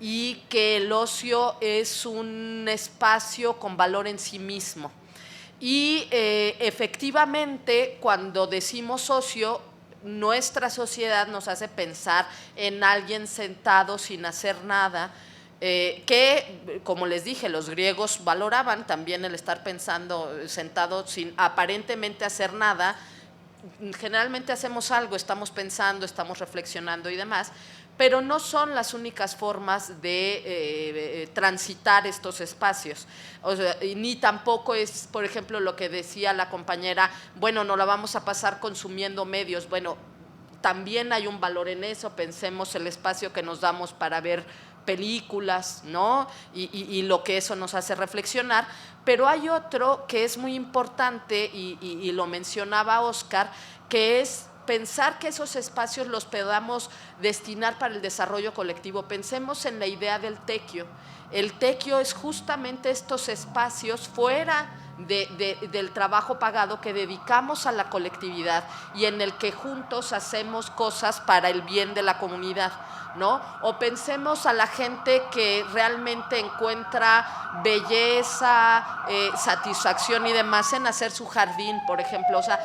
y que el ocio es un espacio con valor en sí mismo. Y efectivamente, cuando decimos ocio, nuestra sociedad nos hace pensar en alguien sentado sin hacer nada, que, como les dije, los griegos valoraban también el estar pensando sentado sin aparentemente hacer nada. Generalmente hacemos algo, estamos pensando, estamos reflexionando y demás, pero no son las únicas formas de transitar estos espacios. O sea, ni tampoco es, por ejemplo, lo que decía la compañera, bueno, no la vamos a pasar consumiendo medios. Bueno, también hay un valor en eso, pensemos el espacio que nos damos para ver películas, ¿no? Y lo que eso nos hace reflexionar, pero hay otro que es muy importante y lo mencionaba Óscar, que es pensar que esos espacios los podamos destinar para el desarrollo colectivo. Pensemos en la idea del tequio. El tequio es justamente estos espacios fuera del trabajo pagado que dedicamos a la colectividad y en el que juntos hacemos cosas para el bien de la comunidad, ¿no? O pensemos a la gente que realmente encuentra belleza, satisfacción y demás en hacer su jardín, por ejemplo. O sea,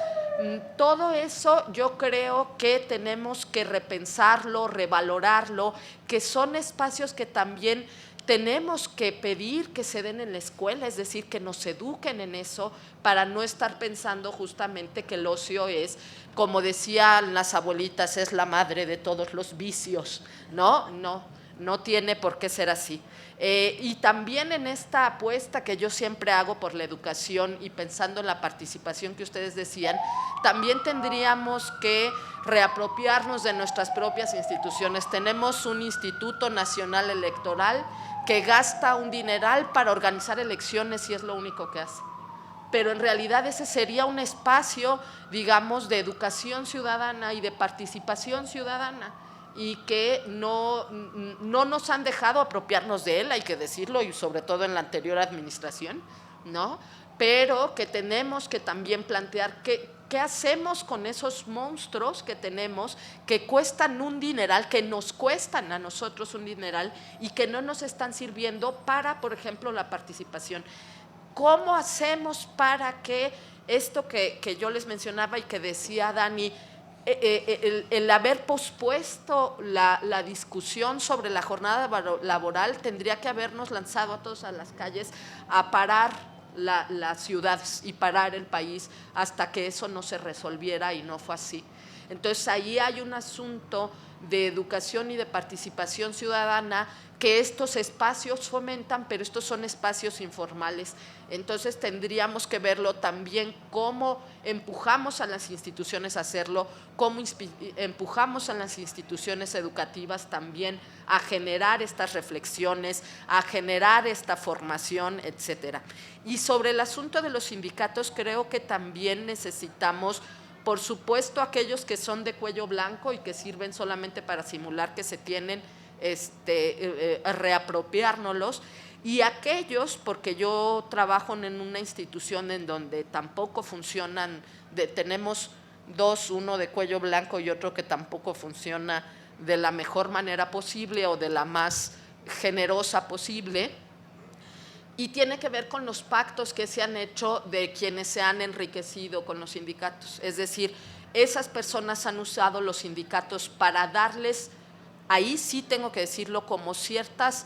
todo eso yo creo que tenemos que repensarlo, revalorarlo, que son espacios que también tenemos que pedir que se den en la escuela, es decir, que nos eduquen en eso para no estar pensando justamente que el ocio es, como decían las abuelitas, es la madre de todos los vicios. No tiene por qué ser así. Y también en esta apuesta que yo siempre hago por la educación y pensando en la participación que ustedes decían, también tendríamos que reapropiarnos de nuestras propias instituciones. Tenemos un Instituto Nacional Electoral que gasta un dineral para organizar elecciones y es lo único que hace. Pero en realidad ese sería un espacio, digamos, de educación ciudadana y de participación ciudadana, y que no nos han dejado apropiarnos de él, hay que decirlo, y sobre todo en la anterior administración, ¿no? Pero que tenemos que también plantear qué hacemos con esos monstruos que tenemos, que cuestan un dineral, que nos cuestan a nosotros un dineral y que no nos están sirviendo para, por ejemplo, la participación. ¿Cómo hacemos para que esto que yo les mencionaba y que decía Dani, el haber pospuesto la discusión sobre la jornada laboral tendría que habernos lanzado a todos a las calles a parar las ciudades y parar el país hasta que eso no se resolviera, y no fue así. Entonces ahí hay un asunto de educación y de participación ciudadana que estos espacios fomentan, pero estos son espacios informales. Entonces tendríamos que verlo también cómo empujamos a las instituciones a hacerlo, cómo empujamos a las instituciones educativas también a generar estas reflexiones, a generar esta formación, etcétera. Y sobre el asunto de los sindicatos, creo que también necesitamos, por supuesto, aquellos que son de cuello blanco y que sirven solamente para simular que se tienen, reapropiárnoslos, y aquellos, porque yo trabajo en una institución en donde tampoco funcionan, tenemos dos, uno de cuello blanco y otro que tampoco funciona de la mejor manera posible o de la más generosa posible, y tiene que ver con los pactos que se han hecho de quienes se han enriquecido con los sindicatos. Es decir, esas personas han usado los sindicatos para darles, ahí sí tengo que decirlo, como ciertas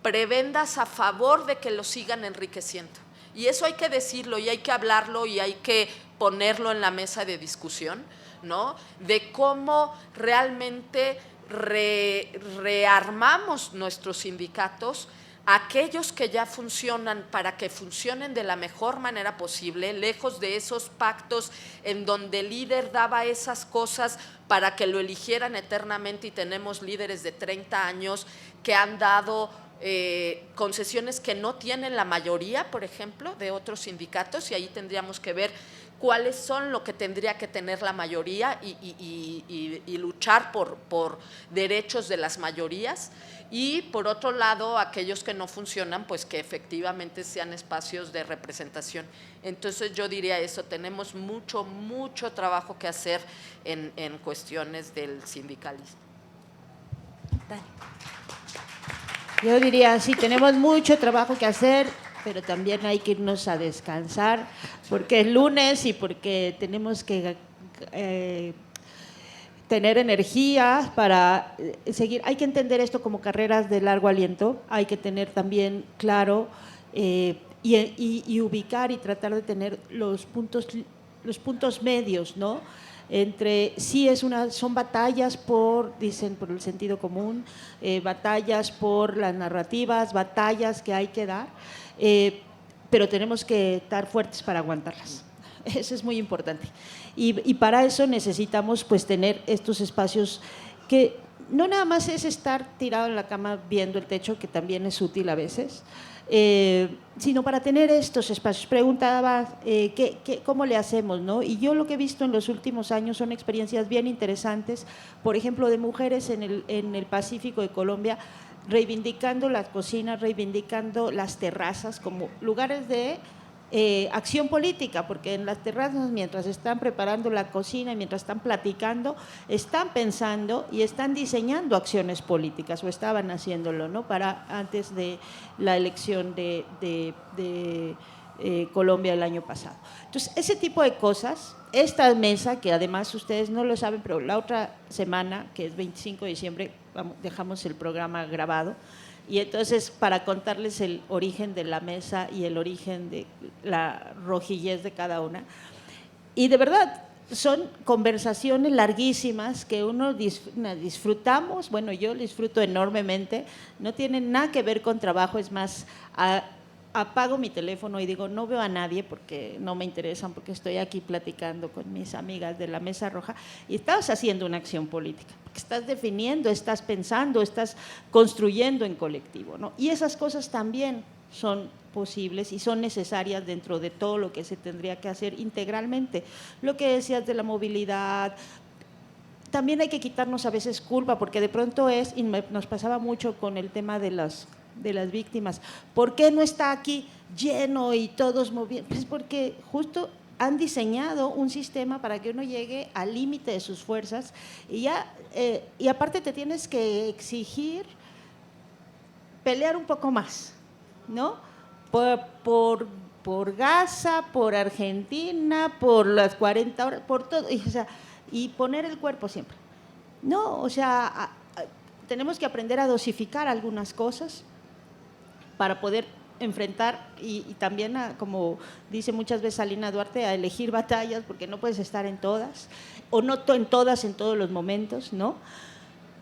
prebendas a favor de que los sigan enriqueciendo. Y eso hay que decirlo y hay que hablarlo y hay que ponerlo en la mesa de discusión, ¿no? De cómo realmente rearmamos nuestros sindicatos, aquellos que ya funcionan, para que funcionen de la mejor manera posible, lejos de esos pactos en donde el líder daba esas cosas para que lo eligieran eternamente, y tenemos líderes de 30 años que han dado concesiones que no tienen la mayoría, por ejemplo, de otros sindicatos, y ahí tendríamos que ver cuáles son lo que tendría que tener la mayoría y luchar por derechos de las mayorías. Y por otro lado, aquellos que no funcionan, pues que efectivamente sean espacios de representación. Entonces yo diría eso, tenemos mucho trabajo que hacer en cuestiones del sindicalismo. Yo diría, sí, tenemos mucho trabajo que hacer, pero también hay que irnos a descansar, porque es lunes y porque tenemos que tener energía para seguir. Hay que entender esto como carreras de largo aliento, hay que tener también claro y ubicar y tratar de tener los puntos medios, ¿no? Entre sí son batallas dicen por el sentido común, batallas por las narrativas, batallas que hay que dar, pero tenemos que estar fuertes para aguantarlas. Eso es muy importante. Y para eso necesitamos pues tener estos espacios que no nada más es estar tirado en la cama viendo el techo, que también es útil a veces, sino para tener estos espacios. Preguntaba cómo le hacemos, ¿no? Y yo lo que he visto en los últimos años son experiencias bien interesantes, por ejemplo, de mujeres en el Pacífico de Colombia, reivindicando la cocina, reivindicando las terrazas como lugares de acción política, porque en las terrazas, mientras están preparando la cocina y mientras están platicando, están pensando y están diseñando acciones políticas, o estaban haciéndolo, ¿no? Para antes de la elección de Colombia el año pasado. Entonces, ese tipo de cosas, esta mesa, que además ustedes no lo saben, pero la otra semana, que es 25 de diciembre, dejamos el programa grabado. Y entonces, para contarles el origen de la mesa y el origen de la rojillez de cada una. Y de verdad, son conversaciones larguísimas que uno disfrutamos, bueno, yo disfruto enormemente, no tienen nada que ver con trabajo, es más, apago mi teléfono y digo, no veo a nadie porque no me interesan, porque estoy aquí platicando con mis amigas de la Mesa Roja, y estás haciendo una acción política, porque estás definiendo, estás pensando, estás construyendo en colectivo, ¿no? Y esas cosas también son posibles y son necesarias dentro de todo lo que se tendría que hacer integralmente. Lo que decías de la movilidad, también hay que quitarnos a veces culpa, porque de pronto y nos pasaba mucho con el tema de las víctimas. ¿Por qué no está aquí lleno y todos moviendo? Pues porque justo han diseñado un sistema para que uno llegue al límite de sus fuerzas y aparte te tienes que exigir pelear un poco más, ¿no? Por Gaza, por Argentina, por las 40 horas, por todo, y poner el cuerpo siempre. No, o sea, tenemos que aprender a dosificar algunas cosas para poder enfrentar y también, como dice muchas veces Alina Duarte, a elegir batallas, porque no puedes estar en todas, o no en todas en todos los momentos, ¿no?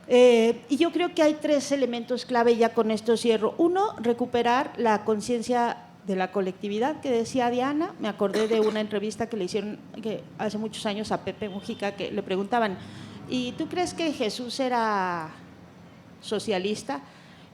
Y yo creo que hay 3 elementos clave, ya con esto cierro. Uno, recuperar la conciencia de la colectividad que decía Diana. Me acordé de una entrevista que le hicieron hace muchos años a Pepe Mujica, que le preguntaban, ¿y tú crees que Jesús era socialista?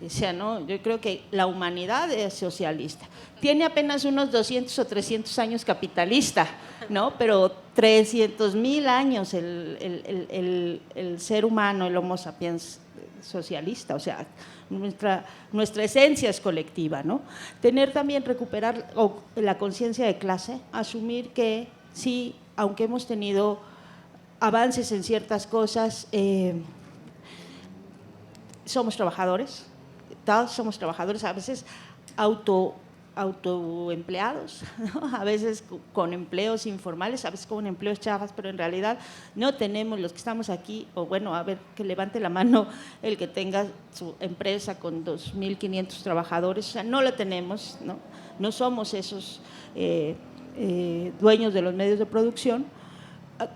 Decía, no, yo creo que la humanidad es socialista. Tiene apenas unos 200 o 300 años capitalista, ¿no? Pero 300.000 años el ser humano, el Homo sapiens socialista, o sea, nuestra esencia es colectiva, ¿no? Recuperar la conciencia de clase, asumir que sí, aunque hemos tenido avances en ciertas cosas, somos trabajadores, todos somos trabajadores, a veces autoempleados, ¿no? A veces con empleos informales, a veces con empleos chafas, pero en realidad no tenemos, los que estamos aquí, o bueno, a ver, que levante la mano el que tenga su empresa con 2.500 trabajadores, o sea, no la tenemos, ¿no? No somos esos dueños de los medios de producción,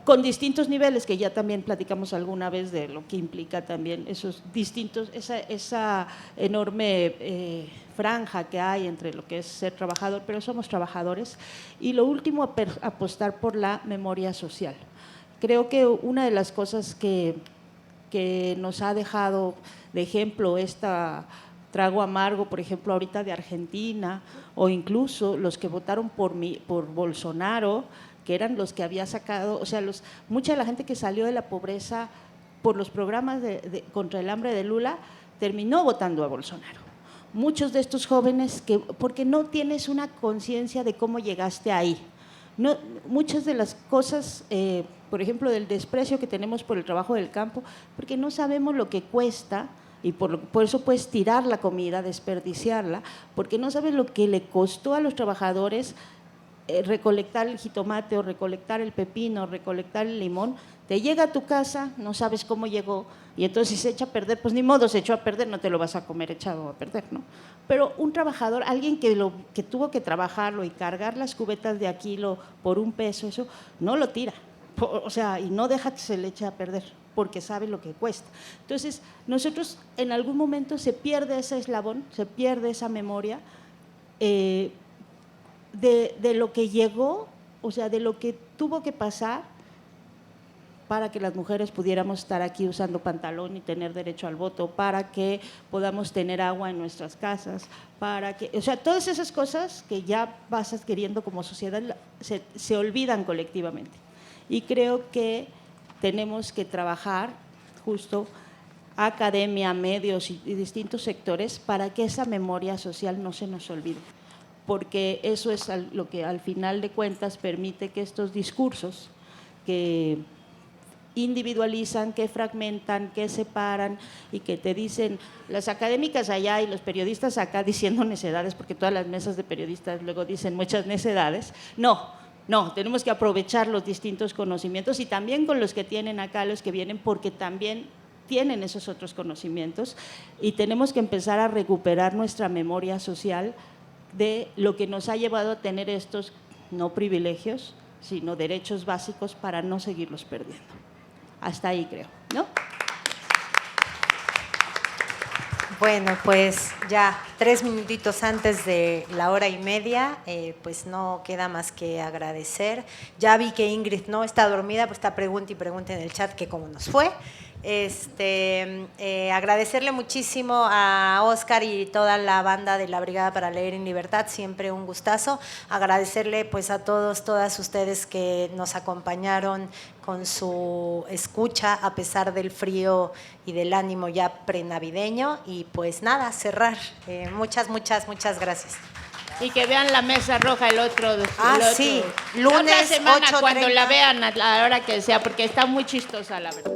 con distintos niveles, que ya también platicamos alguna vez de lo que implica también esos distintos, esa enorme franja que hay entre lo que es ser trabajador, pero somos trabajadores. Y lo último, apostar por la memoria social. Creo que una de las cosas que nos ha dejado de ejemplo esta trago amargo, por ejemplo, ahorita de Argentina, o incluso los que votaron por Bolsonaro, que eran los que había sacado, o sea, mucha de la gente que salió de la pobreza por los programas contra el hambre de Lula, terminó votando a Bolsonaro. Muchos de estos jóvenes, porque no tienes una conciencia de cómo llegaste ahí. No, muchas de las cosas, por ejemplo, del desprecio que tenemos por el trabajo del campo, porque no sabemos lo que cuesta, y por eso puedes tirar la comida, desperdiciarla, porque no sabes lo que le costó a los trabajadores recolectar el jitomate o recolectar el pepino, recolectar el limón. Te llega a tu casa, no sabes cómo llegó, y entonces si se echa a perder, pues ni modo, se echó a perder, no te lo vas a comer echado a perder, ¿no? Pero un trabajador, alguien que tuvo que trabajarlo y cargar las cubetas de Aquilo por $1, eso no lo tira, o sea, y no deja que se le eche a perder, porque sabe lo que cuesta. Entonces, nosotros en algún momento se pierde ese eslabón, se pierde esa memoria de lo que llegó, o sea, de lo que tuvo que pasar para que las mujeres pudiéramos estar aquí usando pantalón y tener derecho al voto, para que podamos tener agua en nuestras casas, para que, o sea, todas esas cosas que ya vas adquiriendo como sociedad se olvidan colectivamente. Y creo que tenemos que trabajar justo academia, medios y distintos sectores para que esa memoria social no se nos olvide, porque eso es lo que al final de cuentas permite que estos discursos que individualizan, que fragmentan, que separan y que te dicen las académicas allá y los periodistas acá diciendo necedades, porque todas las mesas de periodistas luego dicen muchas necedades. No, tenemos que aprovechar los distintos conocimientos y también con los que tienen acá, los que vienen, porque también tienen esos otros conocimientos, y tenemos que empezar a recuperar nuestra memoria social de lo que nos ha llevado a tener estos no privilegios, sino derechos básicos para no seguirlos perdiendo. Hasta ahí creo, ¿no? Bueno, pues ya 3 minutitos antes de la 1:30, pues no queda más que agradecer. Ya vi que Ingrid no está dormida, pues está pregunta y pregunta en el chat que cómo nos fue. Agradecerle muchísimo a Óscar y toda la banda de la Brigada para Leer en Libertad, siempre un gustazo. Agradecerle pues a todas ustedes que nos acompañaron con su escucha a pesar del frío y del ánimo ya prenavideño, y pues nada, cerrar. Muchas gracias. Y que vean la mesa roja Sí, lunes otra semana 8:30. cuando la vean a la hora que sea, porque está muy chistosa, la verdad.